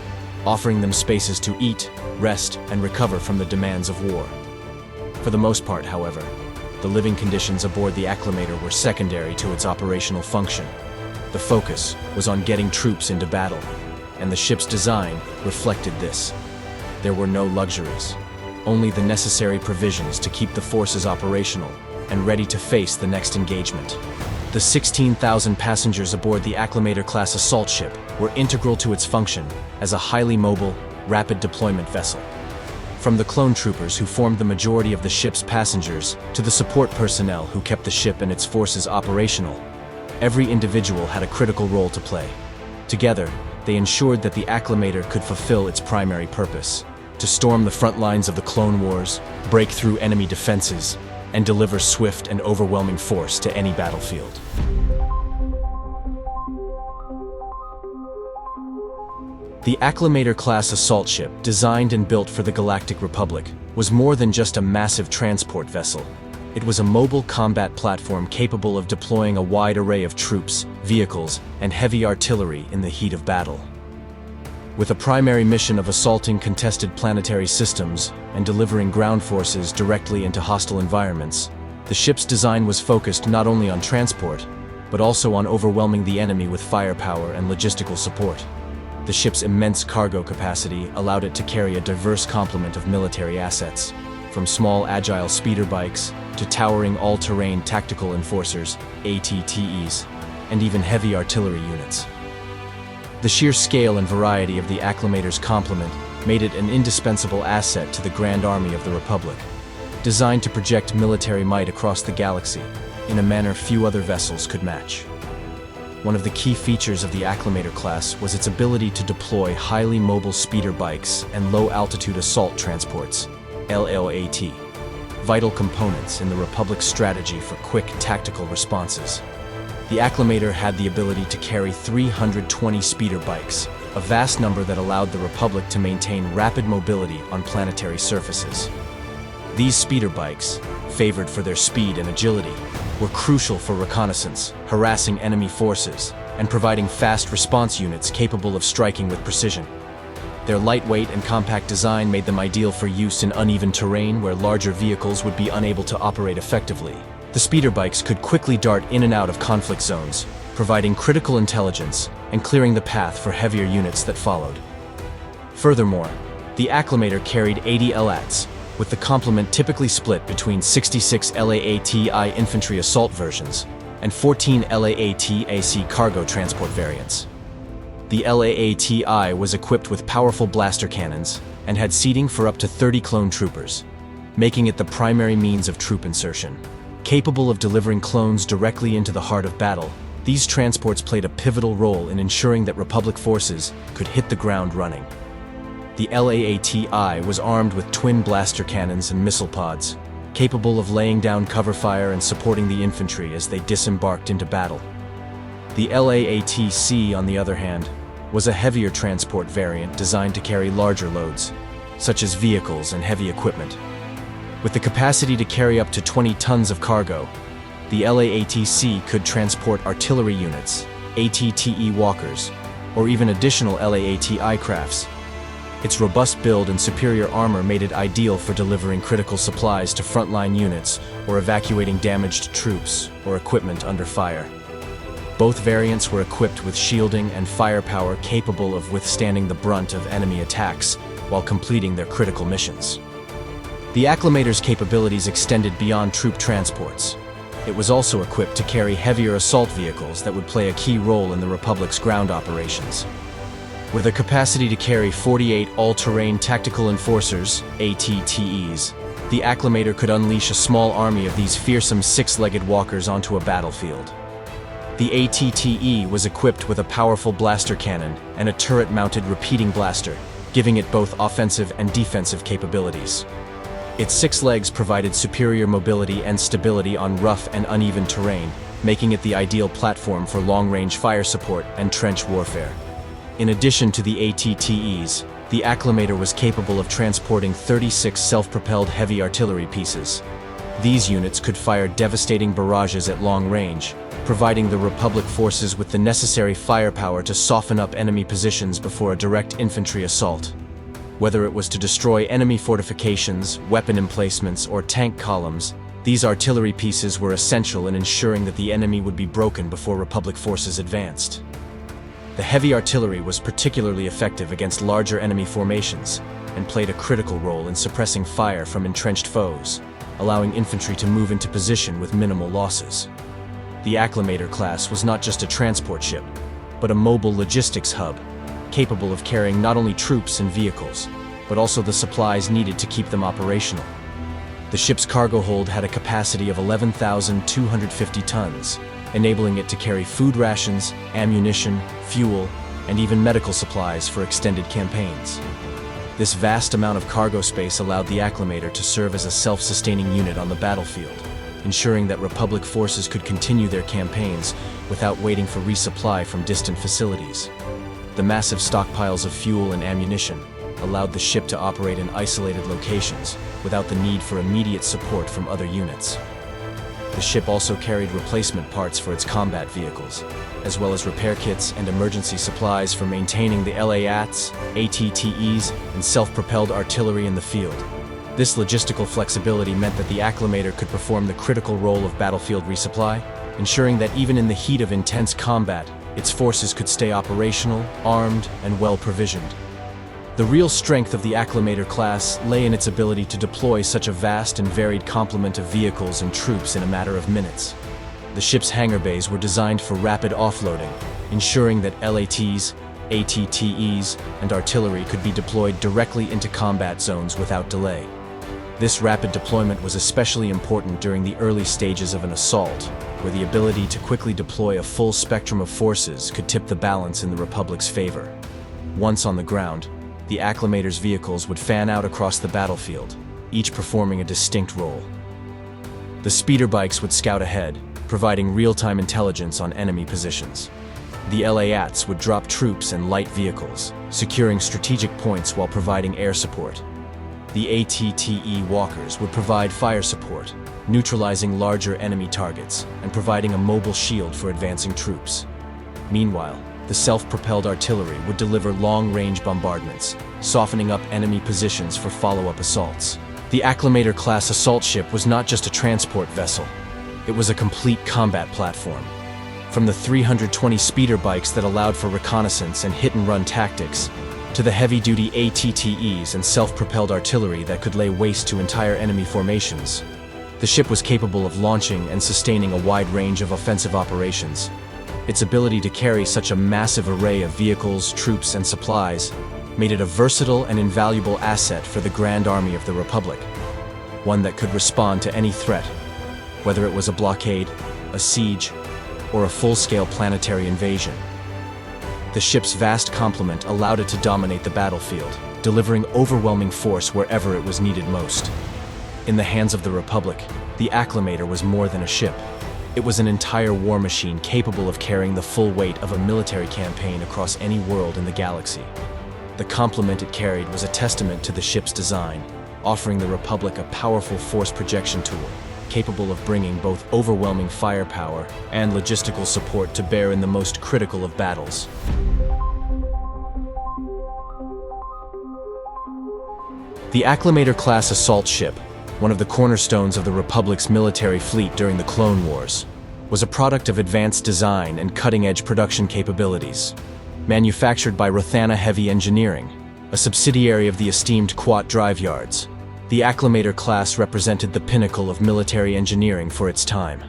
offering them spaces to eat, rest, and recover from the demands of war. For the most part, however, the living conditions aboard the Acclamator were secondary to its operational function. The focus was on getting troops into battle, and the ship's design reflected this. There were no luxuries, only the necessary provisions to keep the forces operational and ready to face the next engagement. The 16,000 passengers aboard the Acclamator-class Assault Ship were integral to its function as a highly mobile, rapid deployment vessel. From the clone troopers who formed the majority of the ship's passengers to the support personnel who kept the ship and its forces operational, every individual had a critical role to play. Together, they ensured that the Acclamator could fulfill its primary purpose: to storm the front lines of the Clone Wars, break through enemy defenses, and deliver swift and overwhelming force to any battlefield. The Acclamator-class assault ship, designed and built for the Galactic Republic, was more than just a massive transport vessel. It was a mobile combat platform capable of deploying a wide array of troops, vehicles, and heavy artillery in the heat of battle. With a primary mission of assaulting contested planetary systems and delivering ground forces directly into hostile environments, the ship's design was focused not only on transport, but also on overwhelming the enemy with firepower and logistical support. The ship's immense cargo capacity allowed it to carry a diverse complement of military assets, from small agile speeder bikes to towering all-terrain tactical enforcers, ATTEs, and even heavy artillery units. The sheer scale and variety of the Acclamator's complement made it an indispensable asset to the Grand Army of the Republic, designed to project military might across the galaxy in a manner few other vessels could match. One of the key features of the Acclamator class was its ability to deploy highly mobile speeder bikes and low-altitude assault transports, LAAT, vital components in the Republic's strategy for quick tactical responses. The Acclamator had the ability to carry 320 speeder bikes, a vast number that allowed the Republic to maintain rapid mobility on planetary surfaces. These speeder bikes, favored for their speed and agility, were crucial for reconnaissance, harassing enemy forces, and providing fast response units capable of striking with precision. Their lightweight and compact design made them ideal for use in uneven terrain where larger vehicles would be unable to operate effectively. The speeder bikes could quickly dart in and out of conflict zones, providing critical intelligence and clearing the path for heavier units that followed. Furthermore, the Acclamator carried 80 LATs, with the complement typically split between 66 LAAT-I infantry assault versions and 14 LAAT-AC cargo transport variants. The LAAT-I was equipped with powerful blaster cannons and had seating for up to 30 clone troopers, making it the primary means of troop insertion. Capable of delivering clones directly into the heart of battle, these transports played a pivotal role in ensuring that Republic forces could hit the ground running. The LAAT-I was armed with twin blaster cannons and missile pods, capable of laying down cover fire and supporting the infantry as they disembarked into battle. The LAAT-C, on the other hand, was a heavier transport variant designed to carry larger loads, such as vehicles and heavy equipment. With the capacity to carry up to 20 tons of cargo, the LAAT-C could transport artillery units, ATTE walkers, or even additional LAAT-I crafts. Its robust build and superior armor made it ideal for delivering critical supplies to frontline units or evacuating damaged troops or equipment under fire. Both variants were equipped with shielding and firepower capable of withstanding the brunt of enemy attacks, while completing their critical missions. The Acclamator's capabilities extended beyond troop transports. It was also equipped to carry heavier assault vehicles that would play a key role in the Republic's ground operations. With a capacity to carry 48 all-terrain tactical enforcers, ATTEs, the Acclamator could unleash a small army of these fearsome six-legged walkers onto a battlefield. The ATTE was equipped with a powerful blaster cannon and a turret-mounted repeating blaster, giving it both offensive and defensive capabilities. Its 6 legs provided superior mobility and stability on rough and uneven terrain, making it the ideal platform for long-range fire support and trench warfare. In addition to the ATTEs, the Acclamator was capable of transporting 36 self-propelled heavy artillery pieces. These units could fire devastating barrages at long range, providing the Republic forces with the necessary firepower to soften up enemy positions before a direct infantry assault. Whether it was to destroy enemy fortifications, weapon emplacements, or tank columns, these artillery pieces were essential in ensuring that the enemy would be broken before Republic forces advanced. The heavy artillery was particularly effective against larger enemy formations and played a critical role in suppressing fire from entrenched foes, allowing infantry to move into position with minimal losses. The Acclamator-class was not just a transport ship, but a mobile logistics hub, capable of carrying not only troops and vehicles, but also the supplies needed to keep them operational. The ship's cargo hold had a capacity of 11,250 tons, enabling it to carry food rations, ammunition, fuel, and even medical supplies for extended campaigns. This vast amount of cargo space allowed the Acclamator to serve as a self-sustaining unit on the battlefield, ensuring that Republic forces could continue their campaigns without waiting for resupply from distant facilities. The massive stockpiles of fuel and ammunition allowed the ship to operate in isolated locations without the need for immediate support from other units. The ship also carried replacement parts for its combat vehicles, as well as repair kits and emergency supplies for maintaining the LAATs, ATTEs, and self-propelled artillery in the field. This logistical flexibility meant that the Acclamator could perform the critical role of battlefield resupply, ensuring that even in the heat of intense combat, its forces could stay operational, armed, and well-provisioned. The real strength of the Acclamator class lay in its ability to deploy such a vast and varied complement of vehicles and troops in a matter of minutes. The ship's hangar bays were designed for rapid offloading, ensuring that LATs, ATTEs, and artillery could be deployed directly into combat zones without delay. This rapid deployment was especially important during the early stages of an assault, where the ability to quickly deploy a full spectrum of forces could tip the balance in the Republic's favor. Once on the ground, the Acclamator's vehicles would fan out across the battlefield, each performing a distinct role. The speeder bikes would scout ahead, providing real-time intelligence on enemy positions. The LAATs would drop troops and light vehicles, securing strategic points while providing air support. The ATTE walkers would provide fire support, neutralizing larger enemy targets and providing a mobile shield for advancing troops. Meanwhile, the self-propelled artillery would deliver long-range bombardments, softening up enemy positions for follow-up assaults. The Acclamator-class Assault Ship was not just a transport vessel. It was a complete combat platform. From the 320 speeder bikes that allowed for reconnaissance and hit-and-run tactics, to the heavy-duty ATTEs and self-propelled artillery that could lay waste to entire enemy formations, the ship was capable of launching and sustaining a wide range of offensive operations. Its ability to carry such a massive array of vehicles, troops, and supplies made it a versatile and invaluable asset for the Grand Army of the Republic, one that could respond to any threat, whether it was a blockade, a siege, or a full-scale planetary invasion. The ship's vast complement allowed it to dominate the battlefield, delivering overwhelming force wherever it was needed most. In the hands of the Republic, the Acclamator was more than a ship. It was an entire war machine capable of carrying the full weight of a military campaign across any world in the galaxy. The complement it carried was a testament to the ship's design, offering the Republic a powerful force projection tool, capable of bringing both overwhelming firepower and logistical support to bear in the most critical of battles. The Acclamator-class Assault Ship, one of the cornerstones of the Republic's military fleet during the Clone Wars, was a product of advanced design and cutting-edge production capabilities. Manufactured by Rothana Heavy Engineering, a subsidiary of the esteemed Quat Drive Yards. The Acclamator class represented the pinnacle of military engineering for its time.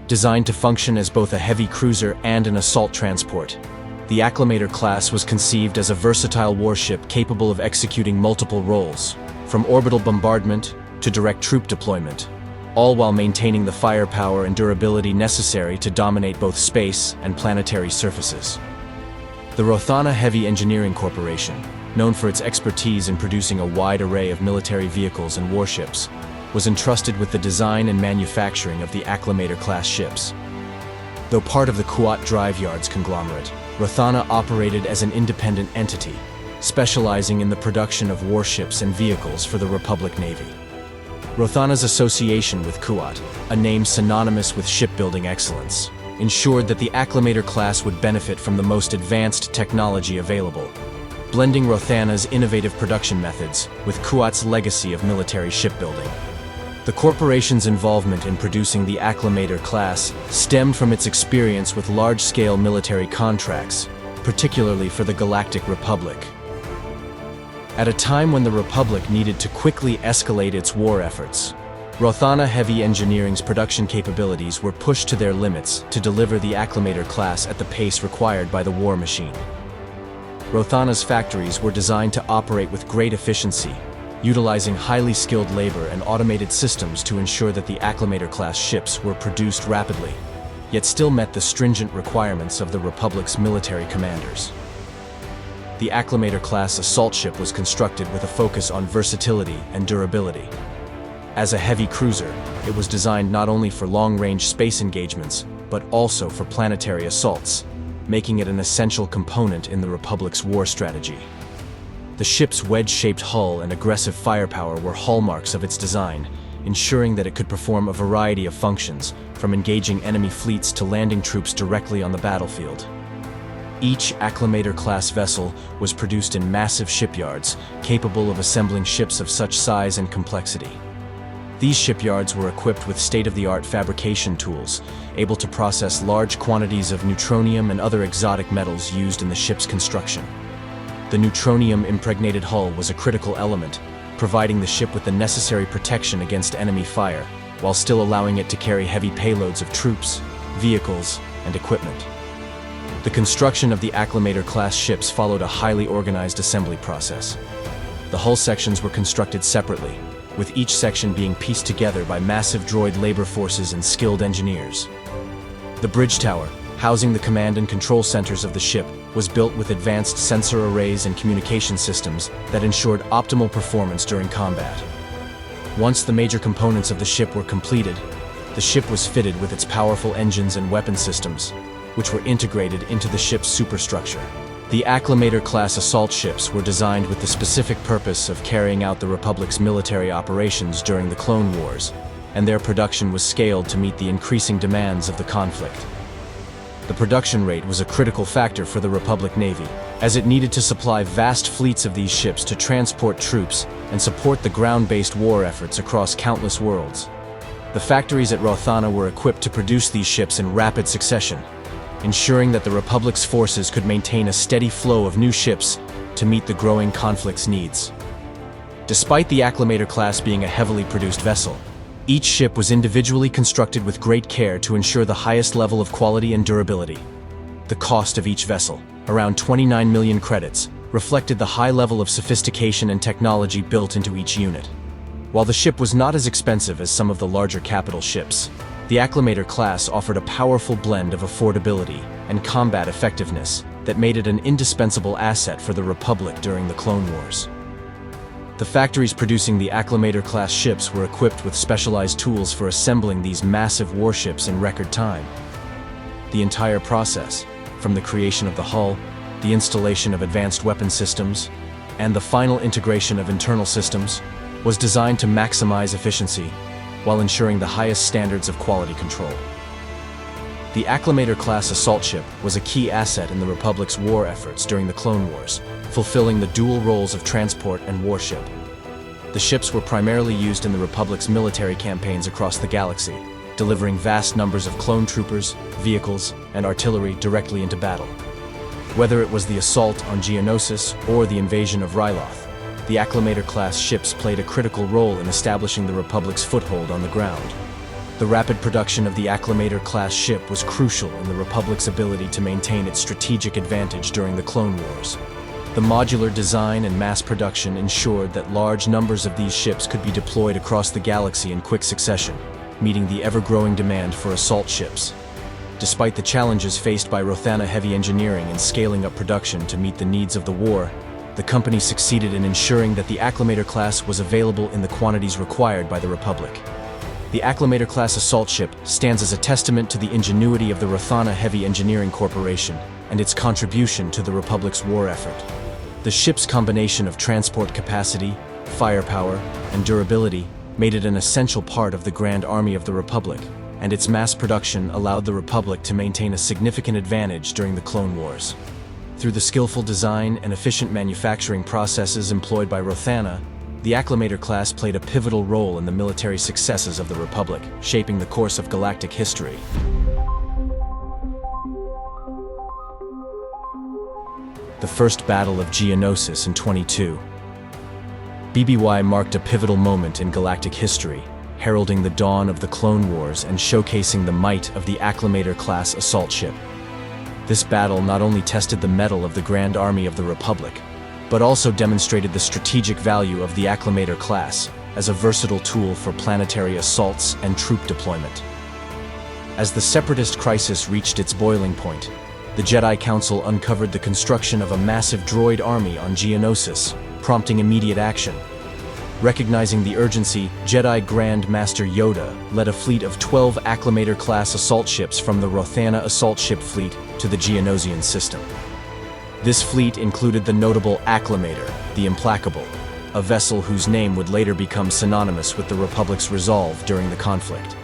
Designed to function as both a heavy cruiser and an assault transport, the Acclamator class was conceived as a versatile warship capable of executing multiple roles, from orbital bombardment to direct troop deployment, all while maintaining the firepower and durability necessary to dominate both space and planetary surfaces. The Rothana Heavy Engineering Corporation, known for its expertise in producing a wide array of military vehicles and warships, was entrusted with the design and manufacturing of the Acclamator-class ships. Though part of the Quat Drive Yards conglomerate, Rothana operated as an independent entity, specializing in the production of warships and vehicles for the Republic Navy. Rothana's association with Quat, a name synonymous with shipbuilding excellence, ensured that the Acclamator class would benefit from the most advanced technology available, blending Rothana's innovative production methods with Quat's legacy of military shipbuilding. The corporation's involvement in producing the Acclamator class stemmed from its experience with large-scale military contracts, particularly for the Galactic Republic. At a time when the Republic needed to quickly escalate its war efforts, Rothana Heavy Engineering's production capabilities were pushed to their limits to deliver the Acclamator class at the pace required by the war machine. Rothana's factories were designed to operate with great efficiency, utilizing highly skilled labor and automated systems to ensure that the Acclamator-class ships were produced rapidly, yet still met the stringent requirements of the Republic's military commanders. The Acclamator-class Assault Ship was constructed with a focus on versatility and durability. As a heavy cruiser, it was designed not only for long-range space engagements, but also for planetary assaults, making it an essential component in the Republic's war strategy. The ship's wedge-shaped hull and aggressive firepower were hallmarks of its design, ensuring that it could perform a variety of functions, from engaging enemy fleets to landing troops directly on the battlefield. Each Acclamator-class vessel was produced in massive shipyards, capable of assembling ships of such size and complexity. These shipyards were equipped with state-of-the-art fabrication tools, able to process large quantities of neutronium and other exotic metals used in the ship's construction. The neutronium-impregnated hull was a critical element, providing the ship with the necessary protection against enemy fire, while still allowing it to carry heavy payloads of troops, vehicles, and equipment. The construction of the Acclamator-class ships followed a highly organized assembly process. The hull sections were constructed separately, with each section being pieced together by massive droid labor forces and skilled engineers. The bridge tower, housing the command and control centers of the ship, was built with advanced sensor arrays and communication systems that ensured optimal performance during combat. Once the major components of the ship were completed, the ship was fitted with its powerful engines and weapon systems, which were integrated into the ship's superstructure. The Acclamator-class assault ships were designed with the specific purpose of carrying out the Republic's military operations during the Clone Wars, and their production was scaled to meet the increasing demands of the conflict. The production rate was a critical factor for the Republic Navy, as it needed to supply vast fleets of these ships to transport troops and support the ground-based war efforts across countless worlds. The factories at Rothana were equipped to produce these ships in rapid succession, ensuring that the Republic's forces could maintain a steady flow of new ships to meet the growing conflict's needs. Despite the Acclamator class being a heavily produced vessel, each ship was individually constructed with great care to ensure the highest level of quality and durability. The cost of each vessel, around 29 million credits, reflected the high level of sophistication and technology built into each unit. While the ship was not as expensive as some of the larger capital ships, the Acclamator class offered a powerful blend of affordability and combat effectiveness that made it an indispensable asset for the Republic during the Clone Wars. The factories producing the Acclamator-class ships were equipped with specialized tools for assembling these massive warships in record time. The entire process, from the creation of the hull, the installation of advanced weapon systems, and the final integration of internal systems, was designed to maximize efficiency while ensuring the highest standards of quality control. The Acclamator-class assault ship was a key asset in the Republic's war efforts during the Clone Wars, fulfilling the dual roles of transport and warship. The ships were primarily used in the Republic's military campaigns across the galaxy, delivering vast numbers of clone troopers, vehicles, and artillery directly into battle. Whether it was the assault on Geonosis or the invasion of Ryloth, the Acclamator-class ships played a critical role in establishing the Republic's foothold on the ground. The rapid production of the Acclamator-class ship was crucial in the Republic's ability to maintain its strategic advantage during the Clone Wars. The modular design and mass production ensured that large numbers of these ships could be deployed across the galaxy in quick succession, meeting the ever-growing demand for assault ships. Despite the challenges faced by Rothana Heavy Engineering in scaling up production to meet the needs of the war, the company succeeded in ensuring that the Acclamator class was available in the quantities required by the Republic. The Acclamator-class Assault Ship stands as a testament to the ingenuity of the Rothana Heavy Engineering Corporation and its contribution to the Republic's war effort. The ship's combination of transport capacity, firepower, and durability made it an essential part of the Grand Army of the Republic, and its mass production allowed the Republic to maintain a significant advantage during the Clone Wars. Through the skillful design and efficient manufacturing processes employed by Rothana, the Acclamator class played a pivotal role in the military successes of the Republic, shaping the course of galactic history. The First Battle of Geonosis in 22. BBY marked a pivotal moment in galactic history, heralding the dawn of the Clone Wars and showcasing the might of the Acclamator-class Assault Ship. This battle not only tested the mettle of the Grand Army of the Republic, but also demonstrated the strategic value of the Acclamator class as a versatile tool for planetary assaults and troop deployment. As the Separatist crisis reached its boiling point, the Jedi Council uncovered the construction of a massive droid army on Geonosis, prompting immediate action. Recognizing the urgency, Jedi Grand Master Yoda led a fleet of 12 Acclamator-class assault ships from the Rothana Assault Ship Fleet to the Geonosian system. This fleet included the notable Acclamator, the Implacable, a vessel whose name would later become synonymous with the Republic's resolve during the conflict.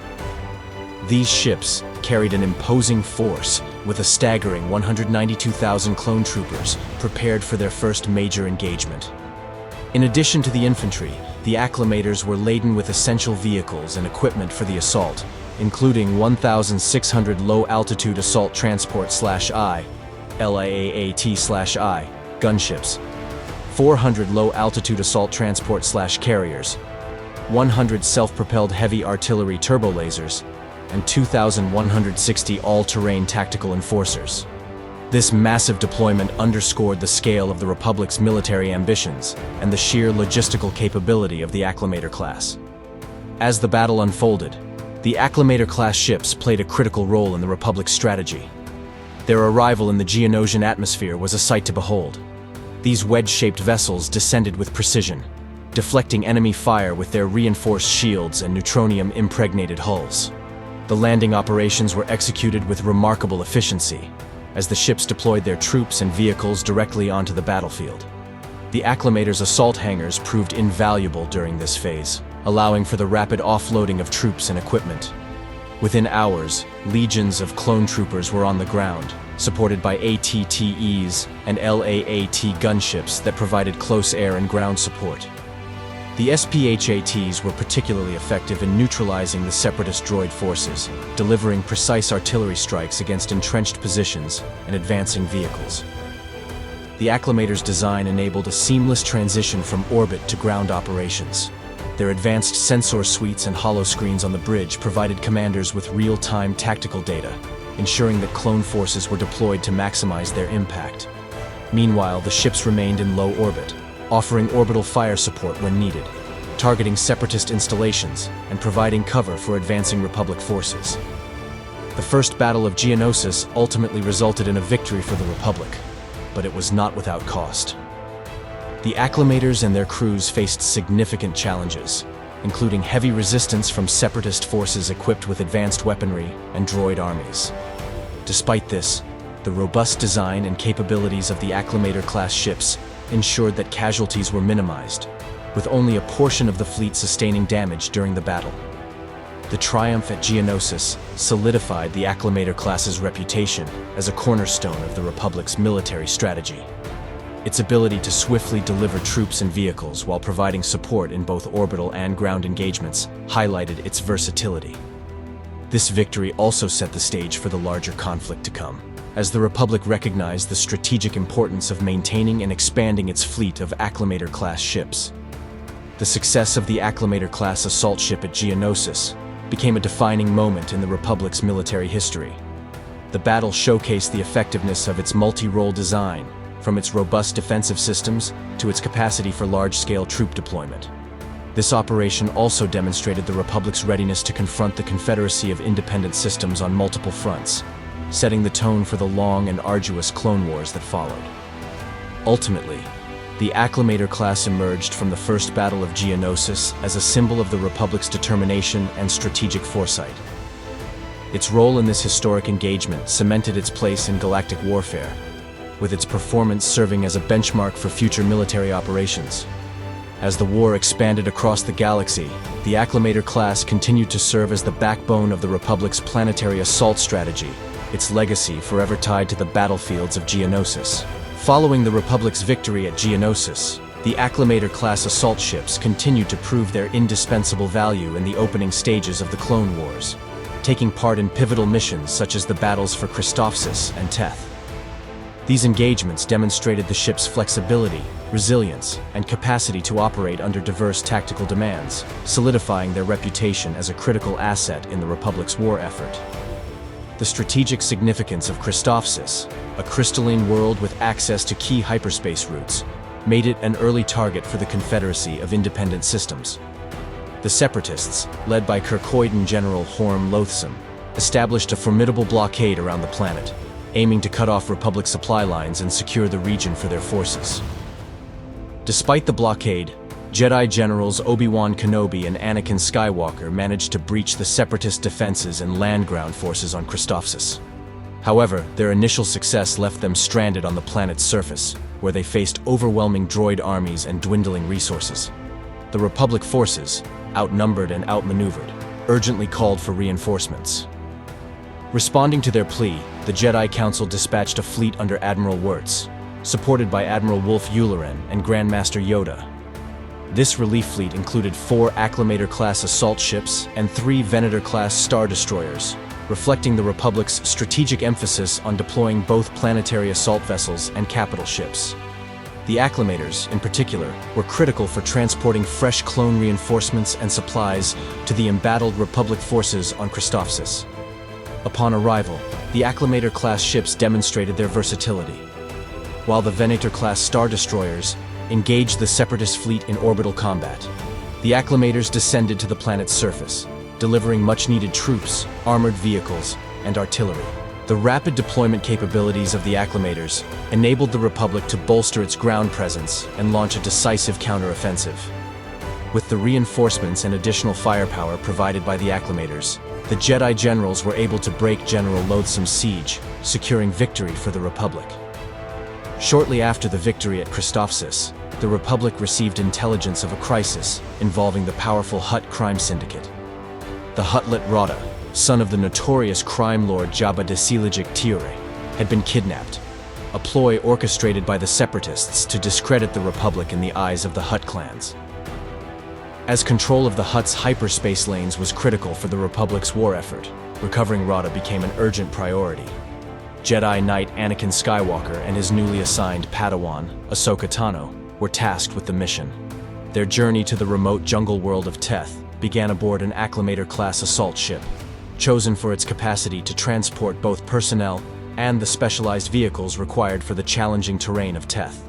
These ships carried an imposing force with a staggering 192,000 clone troopers prepared for their first major engagement. In addition to the infantry, the Acclamators were laden with essential vehicles and equipment for the assault, including 1,600 low-altitude assault transport/I LAAAT/I gunships, 400 low-altitude assault transport/carriers, 100 self-propelled heavy artillery turbolasers, and 2,160 all-terrain tactical enforcers. This massive deployment underscored the scale of the Republic's military ambitions and the sheer logistical capability of the Acclamator class. As the battle unfolded, the Acclamator-class ships played a critical role in the Republic's strategy. Their arrival in the Geonosian atmosphere was a sight to behold. These wedge-shaped vessels descended with precision, deflecting enemy fire with their reinforced shields and neutronium-impregnated hulls. The landing operations were executed with remarkable efficiency, as the ships deployed their troops and vehicles directly onto the battlefield. The Acclamator's assault hangars proved invaluable during this phase, allowing for the rapid offloading of troops and equipment. Within hours, legions of clone troopers were on the ground, supported by ATTEs and LAAT gunships that provided close air and ground support. The SPHATs were particularly effective in neutralizing the Separatist droid forces, delivering precise artillery strikes against entrenched positions and advancing vehicles. The Acclamator's design enabled a seamless transition from orbit to ground operations. Their advanced sensor suites and holoscreens on the bridge provided commanders with real-time tactical data, ensuring that clone forces were deployed to maximize their impact. Meanwhile, the ships remained in low orbit, offering orbital fire support when needed, targeting Separatist installations and providing cover for advancing Republic forces. The First Battle of Geonosis ultimately resulted in a victory for the Republic, but it was not without cost. The Acclamators and their crews faced significant challenges, including heavy resistance from Separatist forces equipped with advanced weaponry and droid armies. Despite this, the robust design and capabilities of the Acclamator-class ships ensured that casualties were minimized, with only a portion of the fleet sustaining damage during the battle. The triumph at Geonosis solidified the Acclamator-class's reputation as a cornerstone of the Republic's military strategy. Its ability to swiftly deliver troops and vehicles while providing support in both orbital and ground engagements highlighted its versatility. This victory also set the stage for the larger conflict to come. as the Republic recognized the strategic importance of maintaining and expanding its fleet of Acclamator-class ships. The success of the Acclamator-class Assault Ship at Geonosis became a defining moment in the Republic's military history. The battle showcased the effectiveness of its multi-role design, from its robust defensive systems to its capacity for large-scale troop deployment. This operation also demonstrated the Republic's readiness to confront the Confederacy of independent systems on multiple fronts, setting the tone for the long and arduous Clone Wars that followed. Ultimately, the Acclamator class emerged from the First Battle of Geonosis as a symbol of the Republic's determination and strategic foresight. Its role in this historic engagement cemented its place in galactic warfare, with its performance serving as a benchmark for future military operations. As the war expanded across the galaxy, the Acclamator class continued to serve as the backbone of the Republic's planetary assault strategy, its legacy forever tied to the battlefields of Geonosis. Following the Republic's victory at Geonosis, the Acclamator-class assault ships continued to prove their indispensable value in the opening stages of the Clone Wars, taking part in pivotal missions such as the battles for Christophsis and Teth. These engagements demonstrated the ship's flexibility, resilience, and capacity to operate under diverse tactical demands, solidifying their reputation as a critical asset in the Republic's war effort. The strategic significance of Christophsis, a crystalline world with access to key hyperspace routes, made it an early target for the Confederacy of Independent Systems. The Separatists, led by Kirkoidan General Horm Loathsome, established a formidable blockade around the planet, aiming to cut off Republic supply lines and secure the region for their forces. Despite the blockade, Jedi Generals Obi-Wan Kenobi and Anakin Skywalker managed to breach the Separatist defenses and land-ground forces on Christophsis. However, their initial success left them stranded on the planet's surface, where they faced overwhelming droid armies and dwindling resources. The Republic forces, outnumbered and outmaneuvered, urgently called for reinforcements. Responding to their plea, the Jedi Council dispatched a fleet under Admiral Wirtz, supported by Admiral Wolf Yularen and Grandmaster Yoda. This relief fleet included 4 Acclamator-class assault ships and 3 Venator-class star destroyers, reflecting the Republic's strategic emphasis on deploying both planetary assault vessels and capital ships. The Acclamators, in particular, were critical for transporting fresh clone reinforcements and supplies to the embattled Republic forces on Christophsis. Upon arrival, the Acclamator-class ships demonstrated their versatility, while the Venator-class star destroyers engaged the Separatist fleet in orbital combat. The Acclamators descended to the planet's surface, delivering much-needed troops, armored vehicles, and artillery. The rapid deployment capabilities of the Acclamators enabled the Republic to bolster its ground presence and launch a decisive counteroffensive. With the reinforcements and additional firepower provided by the Acclamators, the Jedi generals were able to break General Loathsome's siege, securing victory for the Republic. Shortly after the victory at Christophsis, the Republic received intelligence of a crisis involving the powerful Hutt crime syndicate. The Huttlet Rada, son of the notorious crime lord Jabba the Hutt Tirre, had been kidnapped, a ploy orchestrated by the Separatists to discredit the Republic in the eyes of the Hutt clans. As control of the Hutt's hyperspace lanes was critical for the Republic's war effort, recovering Rada became an urgent priority. Jedi Knight Anakin Skywalker and his newly assigned Padawan, Ahsoka Tano, were tasked with the mission. Their journey to the remote jungle world of Teth began aboard an Acclamator-class assault ship, chosen for its capacity to transport both personnel and the specialized vehicles required for the challenging terrain of Teth.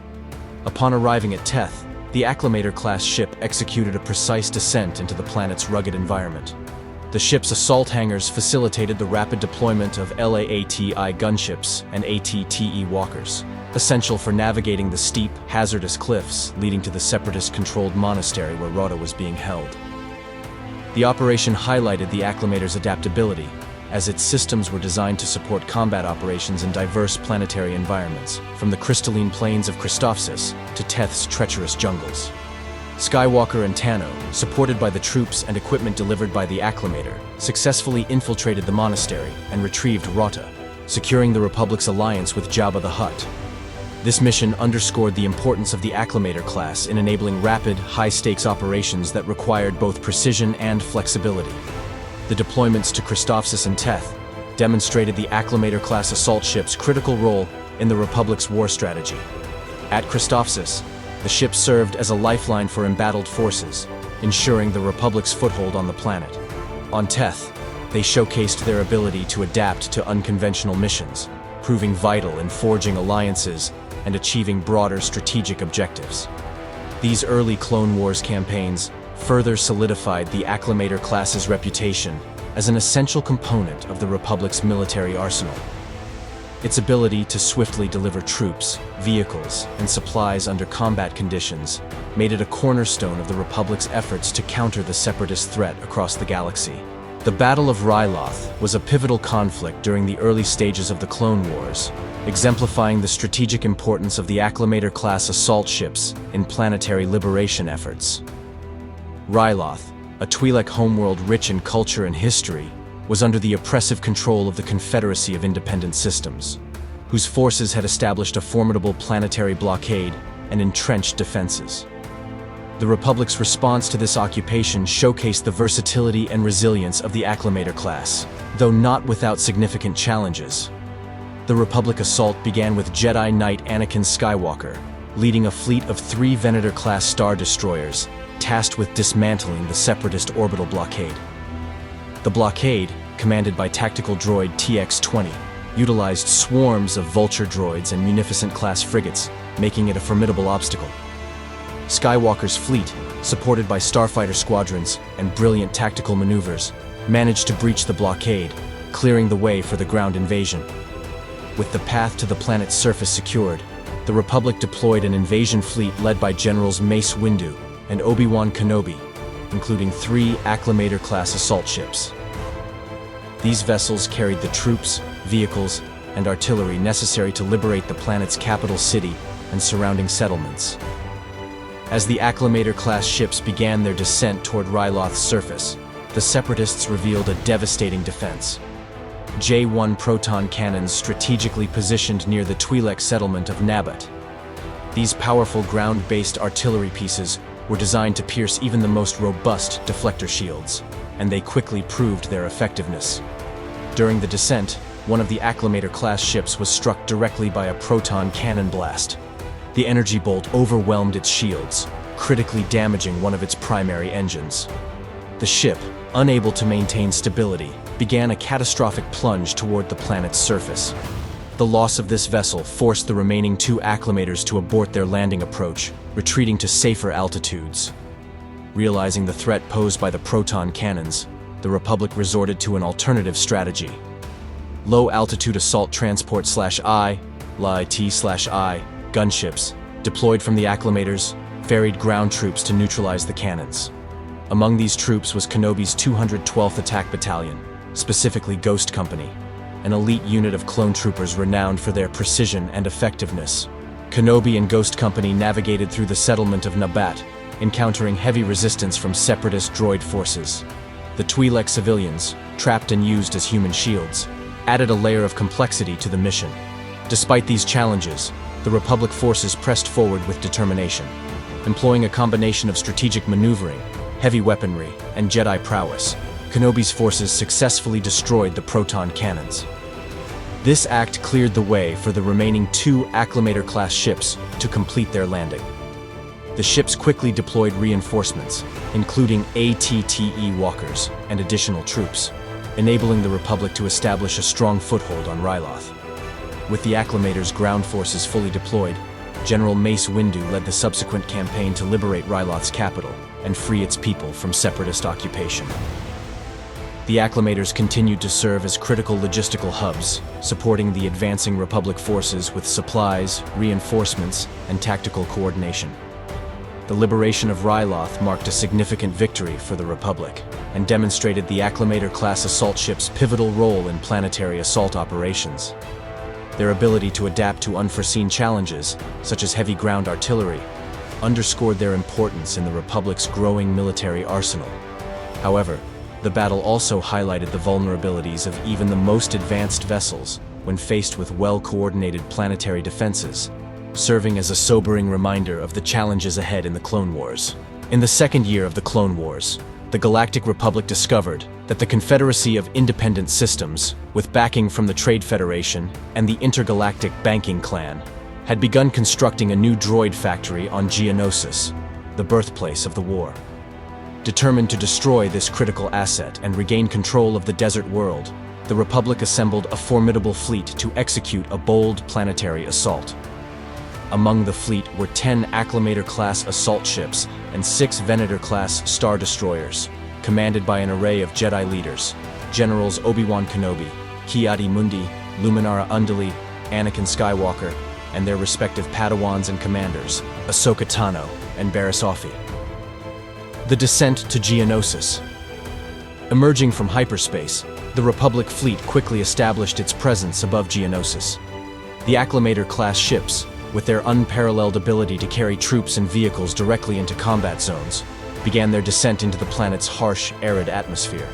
Upon arriving at Teth, the Acclamator-class ship executed a precise descent into the planet's rugged environment. The ship's assault hangars facilitated the rapid deployment of LAATI gunships and ATTE walkers, essential for navigating the steep, hazardous cliffs leading to the Separatist-controlled monastery where Rada was being held. The operation highlighted the Acclamator's adaptability, as its systems were designed to support combat operations in diverse planetary environments, from the crystalline plains of Christophsis to Teth's treacherous jungles. Skywalker and Tano, supported by the troops and equipment delivered by the Acclamator, successfully infiltrated the monastery and retrieved Rota, securing the Republic's alliance with Jabba the Hutt. This mission underscored the importance of the Acclamator class in enabling rapid, high-stakes operations that required both precision and flexibility. The deployments to Christophsis and Teth, demonstrated the Acclamator-class assault ship's critical role in the Republic's war strategy. At Christophsis, the ship served as a lifeline for embattled forces, ensuring the Republic's foothold on the planet. On Teth, they showcased their ability to adapt to unconventional missions, proving vital in forging alliances and achieving broader strategic objectives. These early Clone Wars campaigns further solidified the Acclamator class's reputation as an essential component of the Republic's military arsenal. Its ability to swiftly deliver troops, vehicles, and supplies under combat conditions made it a cornerstone of the Republic's efforts to counter the Separatist threat across the galaxy. The Battle of Ryloth was a pivotal conflict during the early stages of the Clone Wars, exemplifying the strategic importance of the Acclamator-class assault ships in planetary liberation efforts. Ryloth, a Twi'lek homeworld rich in culture and history, was under the oppressive control of the Confederacy of Independent Systems, whose forces had established a formidable planetary blockade and entrenched defenses. The Republic's response to this occupation showcased the versatility and resilience of the Acclamator class, though not without significant challenges. The Republic assault began with Jedi Knight Anakin Skywalker, leading a fleet of 3 Venator-class star destroyers, tasked with dismantling the Separatist orbital blockade. The blockade, commanded by tactical droid TX-20, utilized swarms of Vulture droids and Munificent-class frigates, making it a formidable obstacle. Skywalker's fleet, supported by starfighter squadrons and brilliant tactical maneuvers, managed to breach the blockade, clearing the way for the ground invasion. With the path to the planet's surface secured, the Republic deployed an invasion fleet led by Generals Mace Windu and Obi-Wan Kenobi, including 3 Acclamator-class assault ships. These vessels carried the troops, vehicles, and artillery necessary to liberate the planet's capital city and surrounding settlements. As the Acclamator-class ships began their descent toward Ryloth's surface, the Separatists revealed a devastating defense. J-1 proton cannons strategically positioned near the Twi'lek settlement of Nabat. These powerful ground-based artillery pieces were designed to pierce even the most robust deflector shields, and they quickly proved their effectiveness. During the descent, one of the Acclamator-class ships was struck directly by a proton cannon blast. The energy bolt overwhelmed its shields, critically damaging one of its primary engines. The ship, unable to maintain stability, began a catastrophic plunge toward the planet's surface. The loss of this vessel forced the remaining 2 Acclamators to abort their landing approach, retreating to safer altitudes. Realizing the threat posed by the proton cannons, the Republic resorted to an alternative strategy. Low-altitude assault transport/I, LAT/I, gunships, deployed from the Acclamators, ferried ground troops to neutralize the cannons. Among these troops was Kenobi's 212th Attack Battalion, specifically Ghost Company, an elite unit of clone troopers renowned for their precision and effectiveness. Kenobi and Ghost Company navigated through the settlement of Nabat, encountering heavy resistance from Separatist droid forces. The Twi'lek civilians, trapped and used as human shields, added a layer of complexity to the mission. Despite these challenges, the Republic forces pressed forward with determination. Employing a combination of strategic maneuvering, heavy weaponry, and Jedi prowess, Kenobi's forces successfully destroyed the proton cannons. This act cleared the way for the remaining 2 Acclamator-class ships to complete their landing. The ships quickly deployed reinforcements, including ATTE walkers and additional troops, enabling the Republic to establish a strong foothold on Ryloth. With the Acclamator's ground forces fully deployed, General Mace Windu led the subsequent campaign to liberate Ryloth's capital and free its people from Separatist occupation. The Acclamators continued to serve as critical logistical hubs, supporting the advancing Republic forces with supplies, reinforcements, and tactical coordination. The liberation of Ryloth marked a significant victory for the Republic and demonstrated the Acclamator-class assault ship's pivotal role in planetary assault operations. Their ability to adapt to unforeseen challenges, such as heavy ground artillery, underscored their importance in the Republic's growing military arsenal. However, the battle also highlighted the vulnerabilities of even the most advanced vessels when faced with well-coordinated planetary defenses, serving as a sobering reminder of the challenges ahead in the Clone Wars. In the second year of the Clone Wars, the Galactic Republic discovered, that the Confederacy of Independent Systems, with backing from the Trade Federation and the Intergalactic Banking Clan, had begun constructing a new droid factory on Geonosis, the birthplace of the war. Determined to destroy this critical asset and regain control of the desert world, the Republic assembled a formidable fleet to execute a bold planetary assault. Among the fleet were 10 Acclamator-class Assault Ships and 6 Venator-class Star Destroyers, commanded by an array of Jedi leaders, Generals Obi-Wan Kenobi, Ki-Adi-Mundi, Luminara Unduli, Anakin Skywalker, and their respective Padawans and commanders, Ahsoka Tano and Barriss Offee. The descent to Geonosis. Emerging from hyperspace, the Republic fleet quickly established its presence above Geonosis. The Acclamator-class ships, with their unparalleled ability to carry troops and vehicles directly into combat zones, began their descent into the planet's harsh, arid atmosphere.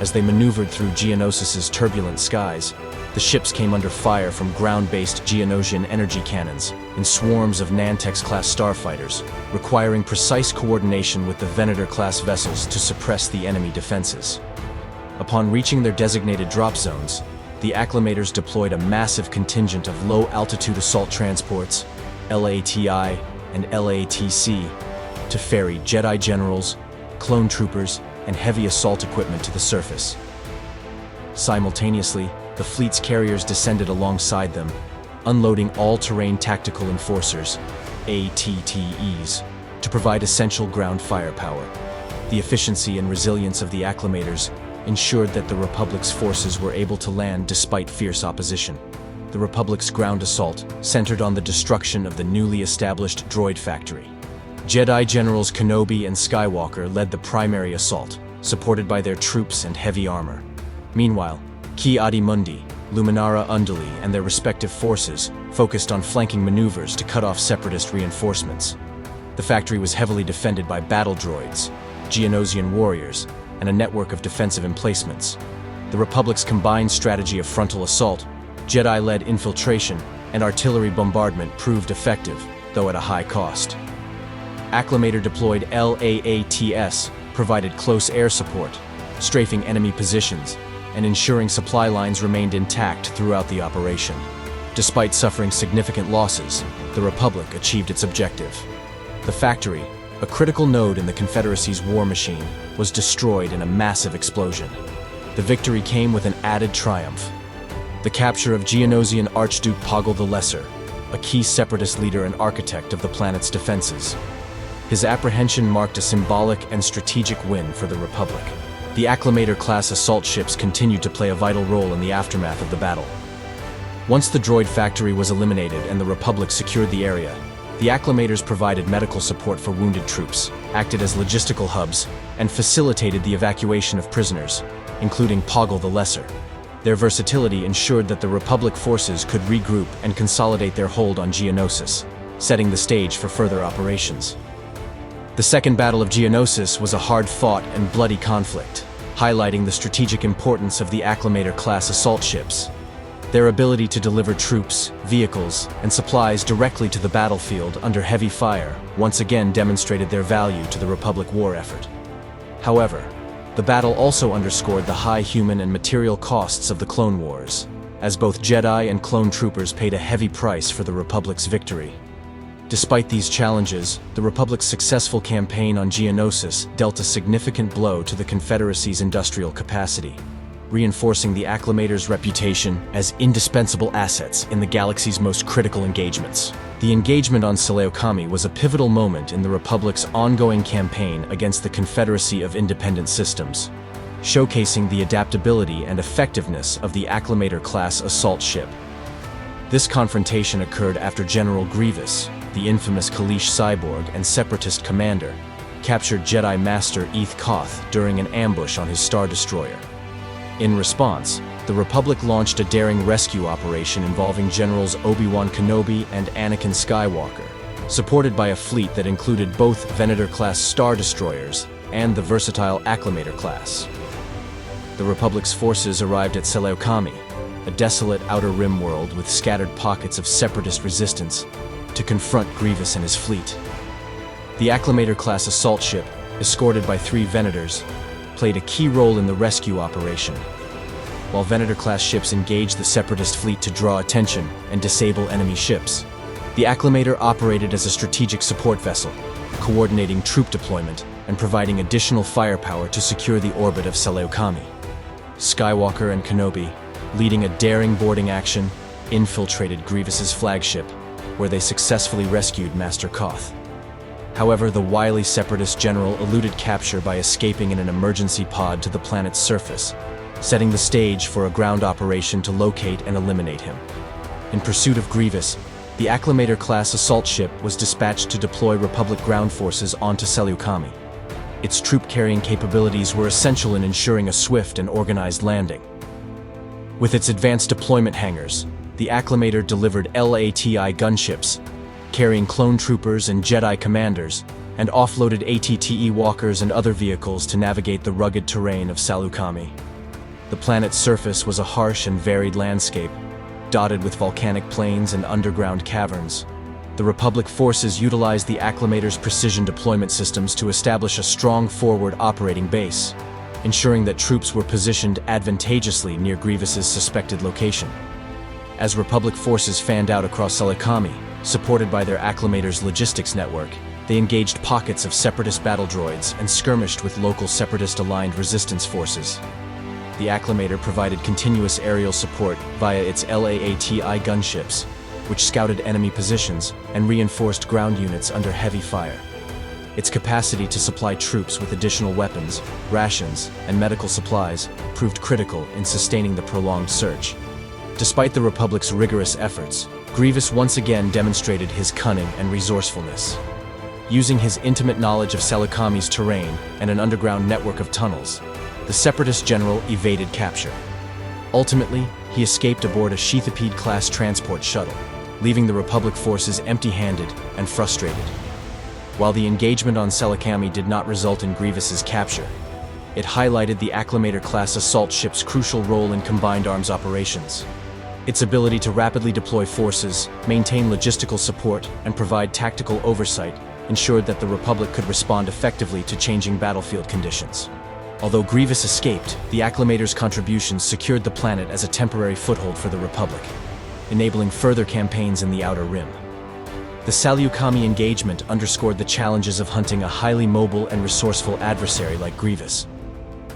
As they maneuvered through Geonosis's turbulent skies, the ships came under fire from ground-based Geonosian energy cannons in swarms of Nantex-class starfighters, requiring precise coordination with the Venator-class vessels to suppress the enemy defenses. Upon reaching their designated drop zones, the Acclamators deployed a massive contingent of low-altitude assault transports, LATI and LATC, to ferry Jedi generals, clone troopers, and heavy assault equipment to the surface. Simultaneously, the fleet's carriers descended alongside them, unloading all-terrain tactical enforcers, ATTEs, to provide essential ground firepower. The efficiency and resilience of the Acclamators ensured that the Republic's forces were able to land despite fierce opposition. The Republic's ground assault centered on the destruction of the newly established droid factory. Jedi Generals Kenobi and Skywalker led the primary assault, supported by their troops and heavy armor. Meanwhile, Ki-Adi-Mundi, Luminara Unduli, and their respective forces focused on flanking maneuvers to cut off separatist reinforcements. The factory was heavily defended by battle droids, Geonosian warriors, and a network of defensive emplacements. The Republic's combined strategy of frontal assault, Jedi-led infiltration, and artillery bombardment proved effective, though at a high cost. Acclamator-deployed LAATs provided close air support, strafing enemy positions, and ensuring supply lines remained intact throughout the operation. Despite suffering significant losses, the Republic achieved its objective. The factory, a critical node in the Confederacy's war machine, was destroyed in a massive explosion. The victory came with an added triumph: the capture of Geonosian Archduke Poggle the Lesser, a key separatist leader and architect of the planet's defenses. His apprehension marked a symbolic and strategic win for the Republic. The Acclamator-class assault ships continued to play a vital role in the aftermath of the battle. Once the droid factory was eliminated and the Republic secured the area, the Acclamators provided medical support for wounded troops, acted as logistical hubs, and facilitated the evacuation of prisoners, including Poggle the Lesser. Their versatility ensured that the Republic forces could regroup and consolidate their hold on Geonosis, setting the stage for further operations. The Second Battle of Geonosis was a hard-fought and bloody conflict, highlighting the strategic importance of the Acclamator-class assault ships. Their ability to deliver troops, vehicles, and supplies directly to the battlefield under heavy fire once again demonstrated their value to the Republic war effort. However, the battle also underscored the high human and material costs of the Clone Wars, as both Jedi and clone troopers paid a heavy price for the Republic's victory. Despite these challenges, the Republic's successful campaign on Geonosis dealt a significant blow to the Confederacy's industrial capacity, reinforcing the Acclamator's reputation as indispensable assets in the galaxy's most critical engagements. The engagement on Seleokami was a pivotal moment in the Republic's ongoing campaign against the Confederacy of Independent Systems, showcasing the adaptability and effectiveness of the Acclamator-class assault ship. This confrontation occurred after General Grievous, the infamous Kaleesh cyborg and separatist commander, captured Jedi Master Eth Koth during an ambush on his Star Destroyer. In response, the Republic launched a daring rescue operation involving Generals Obi-Wan Kenobi and Anakin Skywalker, supported by a fleet that included both Venator-class Star Destroyers and the versatile Acclamator-class. The Republic's forces arrived at Seleokami, a desolate outer rim world with scattered pockets of separatist resistance, to confront Grievous and his fleet. The Acclamator-class assault ship, escorted by 3 Venators, played a key role in the rescue operation. While Venator-class ships engaged the Separatist fleet to draw attention and disable enemy ships, the Acclamator operated as a strategic support vessel, coordinating troop deployment and providing additional firepower to secure the orbit of Seleucami. Skywalker and Kenobi, leading a daring boarding action, infiltrated Grievous's flagship, where they successfully rescued Master Koth. However, the wily Separatist general eluded capture by escaping in an emergency pod to the planet's surface, setting the stage for a ground operation to locate and eliminate him. In pursuit of Grievous, the Acclamator-class Assault Ship was dispatched to deploy Republic ground forces onto Seleucami. Its troop-carrying capabilities were essential in ensuring a swift and organized landing. With its advanced deployment hangars, the Acclamator delivered LATI gunships, carrying clone troopers and Jedi commanders, and offloaded ATTE walkers and other vehicles to navigate the rugged terrain of Seleucami. The planet's surface was a harsh and varied landscape, dotted with volcanic plains and underground caverns. The Republic forces utilized the Acclamator's precision deployment systems to establish a strong forward operating base, ensuring that troops were positioned advantageously near Grievous's suspected location. As Republic forces fanned out across Seleucami, supported by their Acclamator's logistics network, they engaged pockets of Separatist battle droids and skirmished with local Separatist-aligned resistance forces. The Acclamator provided continuous aerial support via its LAATI gunships, which scouted enemy positions and reinforced ground units under heavy fire. Its capacity to supply troops with additional weapons, rations, and medical supplies proved critical in sustaining the prolonged search. Despite the Republic's rigorous efforts, Grievous once again demonstrated his cunning and resourcefulness. Using his intimate knowledge of Seleucami's terrain and an underground network of tunnels, the Separatist general evaded capture. Ultimately, he escaped aboard a Sheathipede-class transport shuttle, leaving the Republic forces empty-handed and frustrated. While the engagement on Seleucami did not result in Grievous's capture, it highlighted the Acclamator-class assault ship's crucial role in combined arms operations. Its ability to rapidly deploy forces, maintain logistical support, and provide tactical oversight ensured that the Republic could respond effectively to changing battlefield conditions. Although Grievous escaped, the Acclamator's contributions secured the planet as a temporary foothold for the Republic, enabling further campaigns in the Outer Rim. The Seleucami engagement underscored the challenges of hunting a highly mobile and resourceful adversary like Grievous.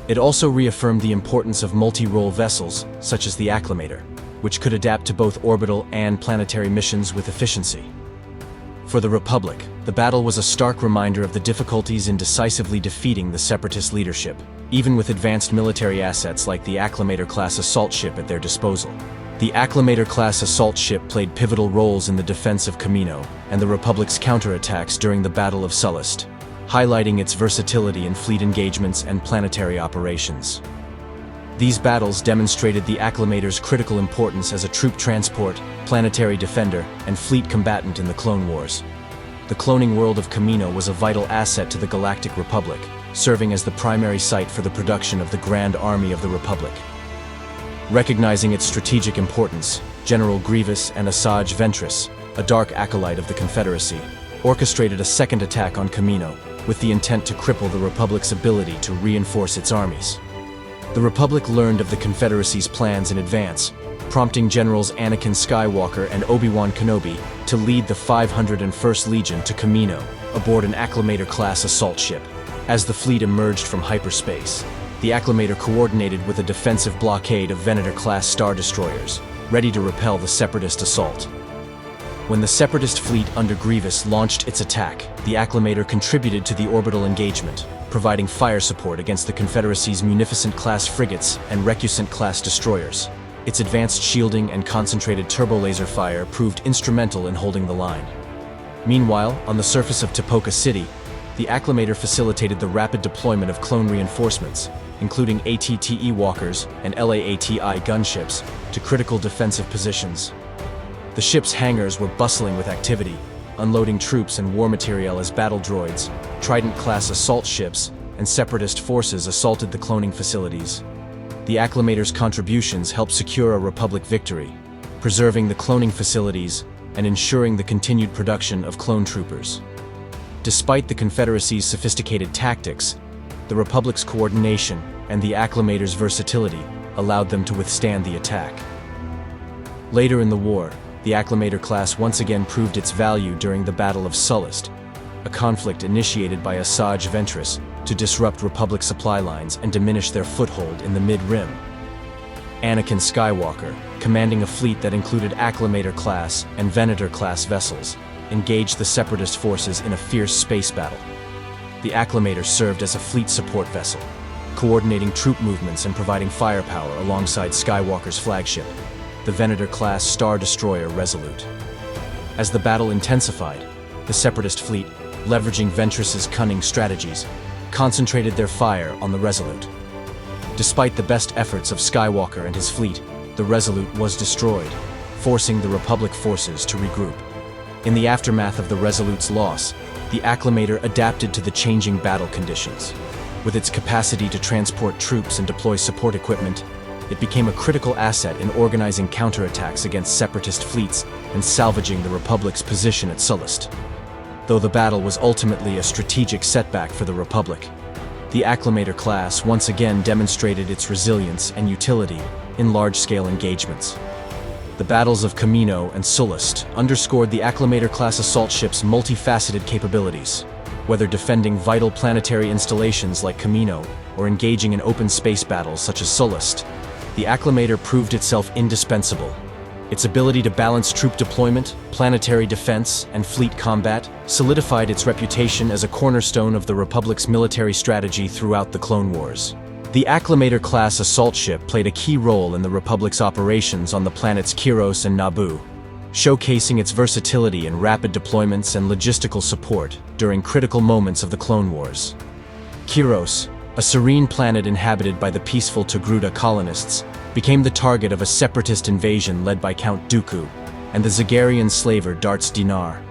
It also reaffirmed the importance of multi-role vessels, such as the Acclamator, which could adapt to both orbital and planetary missions with efficiency. For the Republic, the battle was a stark reminder of the difficulties in decisively defeating the Separatist leadership, even with advanced military assets like the Acclamator-class Assault Ship at their disposal. The Acclamator-class Assault Ship played pivotal roles in the defense of Kamino and the Republic's counterattacks during the Battle of Sullust, highlighting its versatility in fleet engagements and planetary operations. These battles demonstrated the Acclamator's critical importance as a troop transport, planetary defender, and fleet combatant in the Clone Wars. The cloning world of Kamino was a vital asset to the Galactic Republic, serving as the primary site for the production of the Grand Army of the Republic. Recognizing its strategic importance, General Grievous and Asajj Ventress, a dark acolyte of the Confederacy, orchestrated a second attack on Kamino, with the intent to cripple the Republic's ability to reinforce its armies. The Republic learned of the Confederacy's plans in advance, prompting Generals Anakin Skywalker and Obi-Wan Kenobi to lead the 501st Legion to Kamino aboard an Acclamator-class assault ship. As the fleet emerged from hyperspace, the Acclamator coordinated with a defensive blockade of Venator-class star destroyers, ready to repel the Separatist assault. When the Separatist fleet under Grievous launched its attack, the Acclamator contributed to the orbital engagement, providing fire support against the Confederacy's Munificent-class frigates and Recusant-class destroyers. Its advanced shielding and concentrated turbo-laser fire proved instrumental in holding the line. Meanwhile, on the surface of Tipoca City, the Acclamator facilitated the rapid deployment of clone reinforcements, including ATTE walkers and LAATI gunships, to critical defensive positions. The ship's hangars were bustling with activity, unloading troops and war material as battle droids, Trident-class assault ships, and Separatist forces assaulted the cloning facilities. The Acclamator's contributions helped secure a Republic victory, preserving the cloning facilities and ensuring the continued production of clone troopers. Despite the Confederacy's sophisticated tactics, the Republic's coordination and the Acclamator's versatility allowed them to withstand the attack. Later in the war, the Acclamator-class once again proved its value during the Battle of Sullust, a conflict initiated by Asajj Ventress to disrupt Republic supply lines and diminish their foothold in the Mid-Rim. Anakin Skywalker, commanding a fleet that included Acclamator-class and Venator-class vessels, engaged the Separatist forces in a fierce space battle. The Acclamator served as a fleet support vessel, coordinating troop movements and providing firepower alongside Skywalker's flagship, the Venator-class Star Destroyer Resolute. As the battle intensified, the Separatist fleet, leveraging Ventress's cunning strategies, concentrated their fire on the Resolute. Despite the best efforts of Skywalker and his fleet, the Resolute was destroyed, forcing the Republic forces to regroup. In the aftermath of the Resolute's loss, the Acclamator adapted to the changing battle conditions. With its capacity to transport troops and deploy support equipment, it became a critical asset in organizing counterattacks against Separatist fleets and salvaging the Republic's position at Sullust. Though the battle was ultimately a strategic setback for the Republic, the Acclamator class once again demonstrated its resilience and utility in large-scale engagements. The battles of Kamino and Sullust underscored the Acclamator-class assault ship's multifaceted capabilities. Whether defending vital planetary installations like Kamino or engaging in open space battles such as Sullust, the Acclamator proved itself indispensable. Its ability to balance troop deployment, planetary defense, and fleet combat solidified its reputation as a cornerstone of the Republic's military strategy throughout the Clone Wars. The Acclamator-class assault ship played a key role in the Republic's operations on the planets Kiros and Naboo, showcasing its versatility in rapid deployments and logistical support during critical moments of the Clone Wars. Kiros, a serene planet inhabited by the peaceful Togruta colonists, became the target of a separatist invasion led by Count Dooku and the Zagarian slaver Darts Dinar.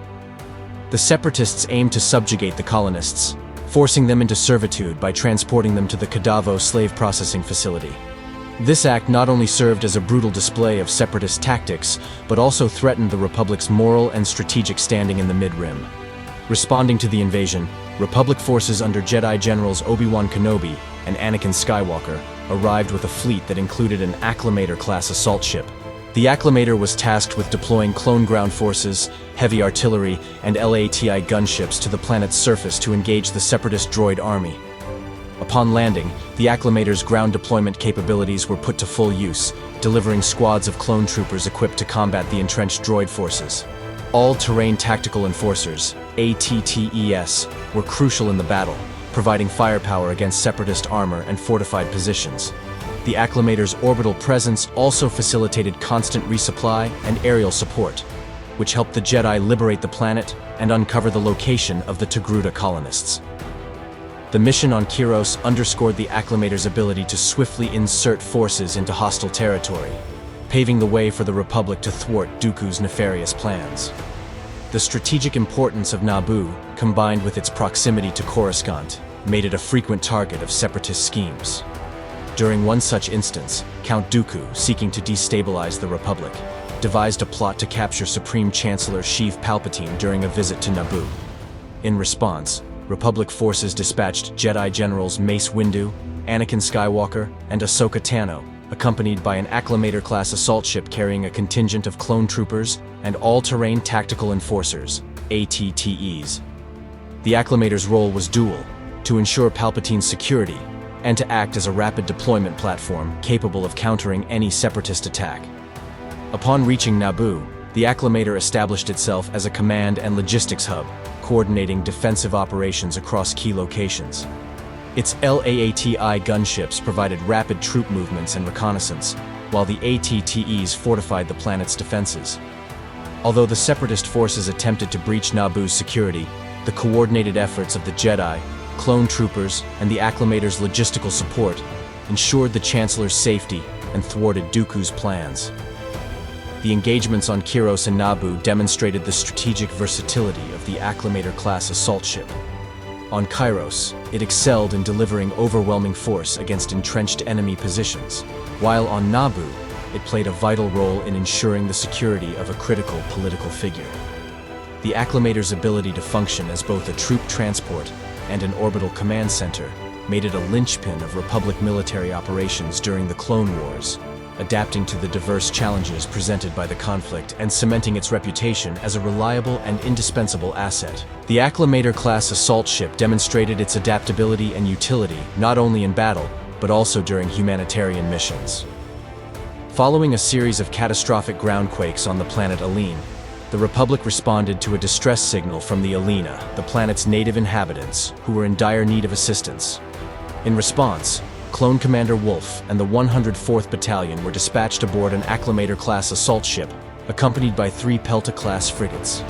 The separatists aimed to subjugate the colonists, forcing them into servitude by transporting them to the Kadavo slave processing facility. This act not only served as a brutal display of separatist tactics, but also threatened the Republic's moral and strategic standing in the Mid-Rim. Responding to the invasion, Republic forces under Jedi Generals Obi-Wan Kenobi and Anakin Skywalker arrived with a fleet that included an Acclamator-class assault ship. The Acclamator was tasked with deploying clone ground forces, heavy artillery, and LATI gunships to the planet's surface to engage the Separatist droid army. Upon landing, the Acclamator's ground deployment capabilities were put to full use, delivering squads of clone troopers equipped to combat the entrenched droid forces. All-terrain tactical enforcers, ATTES, were crucial in the battle, providing firepower against Separatist armor and fortified positions. The Acclamator's orbital presence also facilitated constant resupply and aerial support, which helped the Jedi liberate the planet and uncover the location of the Togruta colonists. The mission on Kiros underscored the Acclamator's ability to swiftly insert forces into hostile territory, paving the way for the Republic to thwart Dooku's nefarious plans. The strategic importance of Naboo, combined with its proximity to Coruscant, made it a frequent target of separatist schemes. During one such instance, Count Dooku, seeking to destabilize the Republic, devised a plot to capture Supreme Chancellor Sheev Palpatine during a visit to Naboo. In response, Republic forces dispatched Jedi Generals Mace Windu, Anakin Skywalker, and Ahsoka Tano, accompanied by an Acclamator-class assault ship carrying a contingent of clone troopers and all-terrain tactical enforcers, ATTEs. The Acclamator's role was dual: to ensure Palpatine's security and to act as a rapid deployment platform capable of countering any separatist attack. Upon reaching Naboo, the Acclamator established itself as a command and logistics hub, coordinating defensive operations across key locations. Its LAATI gunships provided rapid troop movements and reconnaissance, while the ATTEs fortified the planet's defenses. Although the Separatist forces attempted to breach Naboo's security, the coordinated efforts of the Jedi, clone troopers, and the Acclamator's logistical support ensured the Chancellor's safety and thwarted Dooku's plans. The engagements on Kiros and Naboo demonstrated the strategic versatility of the Acclamator-class assault ship. On Kiros, it excelled in delivering overwhelming force against entrenched enemy positions, while on Naboo, it played a vital role in ensuring the security of a critical political figure. The Acclamator's ability to function as both a troop transport and an orbital command center made it a linchpin of Republic military operations during the Clone Wars, adapting to the diverse challenges presented by the conflict and cementing its reputation as a reliable and indispensable asset. The Acclamator-class Assault Ship demonstrated its adaptability and utility not only in battle, but also during humanitarian missions. Following a series of catastrophic groundquakes on the planet Aline, the Republic responded to a distress signal from the Alina, the planet's native inhabitants, who were in dire need of assistance. In response, Clone Commander Wolf and the 104th Battalion were dispatched aboard an Acclamator-class assault ship, accompanied by 3 Pelta-class frigates.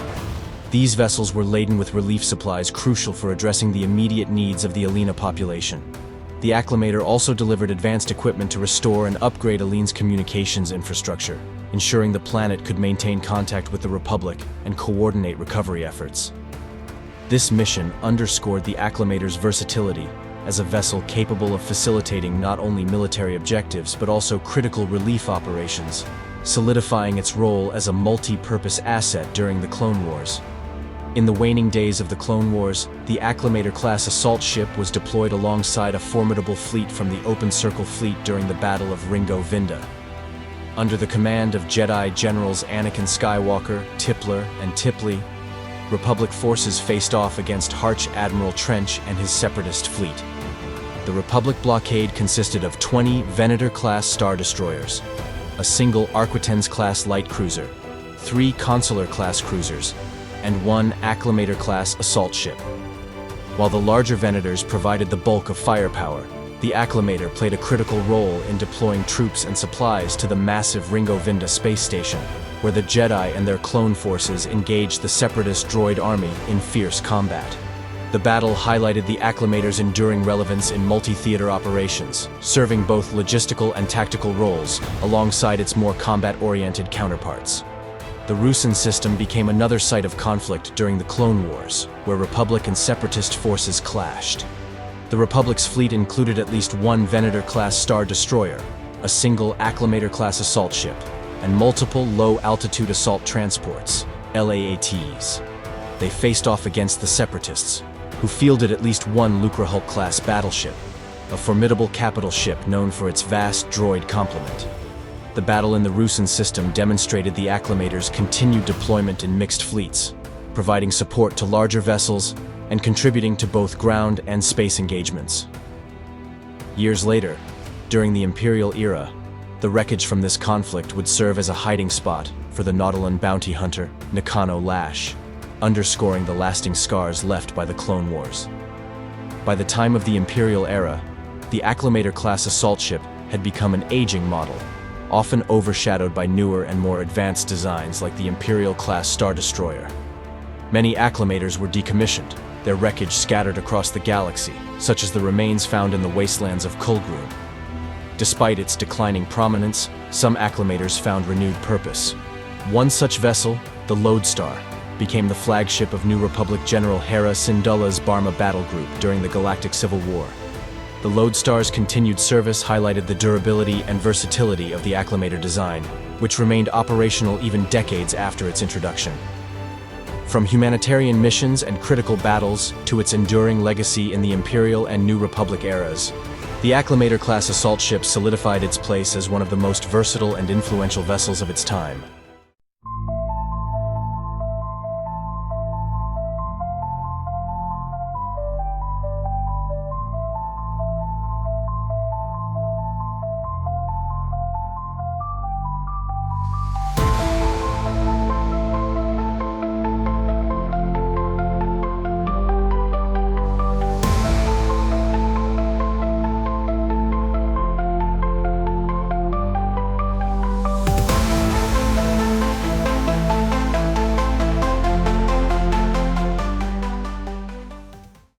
These vessels were laden with relief supplies crucial for addressing the immediate needs of the Alina population. The Acclamator also delivered advanced equipment to restore and upgrade Aline's communications infrastructure, ensuring the planet could maintain contact with the Republic and coordinate recovery efforts. This mission underscored the Acclamator's versatility as a vessel capable of facilitating not only military objectives but also critical relief operations, solidifying its role as a multi-purpose asset during the Clone Wars. In the waning days of the Clone Wars, the Acclamator-class assault ship was deployed alongside a formidable fleet from the Open Circle Fleet during the Battle of Ringo Vinda. Under the command of Jedi Generals Anakin Skywalker, Tipler, and Tipley, Republic forces faced off against Arch Admiral Trench and his Separatist fleet. The Republic blockade consisted of 20 Venator-class Star Destroyers, a single Arquitens-class light cruiser, 3 Consular-class cruisers, and 1 Acclamator-class assault ship. While the larger Venators provided the bulk of firepower, the Acclamator played a critical role in deploying troops and supplies to the massive Ringo Vinda space station, where the Jedi and their clone forces engaged the Separatist droid army in fierce combat. The battle highlighted the Acclamator's enduring relevance in multi-theater operations, serving both logistical and tactical roles alongside its more combat-oriented counterparts. The Ruusan system became another site of conflict during the Clone Wars, where Republic and Separatist forces clashed. The Republic's fleet included at least 1 Venator-class Star Destroyer, a single Acclamator-class assault ship, and multiple low-altitude assault transports, LAATs. They faced off against the Separatists, who fielded at least 1 Lucrehulk-class battleship, a formidable capital ship known for its vast droid complement. The battle in the Ruusan system demonstrated the Acclamator's continued deployment in mixed fleets, providing support to larger vessels and contributing to both ground and space engagements. Years later, during the Imperial era, the wreckage from this conflict would serve as a hiding spot for the Nautolan bounty hunter, Nakano Lash, underscoring the lasting scars left by the Clone Wars. By the time of the Imperial era, the Acclamator-class assault ship had become an aging model, often overshadowed by newer and more advanced designs like the Imperial-class Star Destroyer. Many Acclamators were decommissioned, their wreckage scattered across the galaxy, such as the remains found in the wastelands of Kulgrum. Despite its declining prominence, some Acclamators found renewed purpose. One such vessel, the Lodestar, became the flagship of New Republic General Hera Syndulla's Barma battle group during the Galactic Civil War. The Lodestar's continued service highlighted the durability and versatility of the Acclamator design, which remained operational even decades after its introduction. From humanitarian missions and critical battles to its enduring legacy in the Imperial and New Republic eras, the Acclamator-class assault ship solidified its place as one of the most versatile and influential vessels of its time.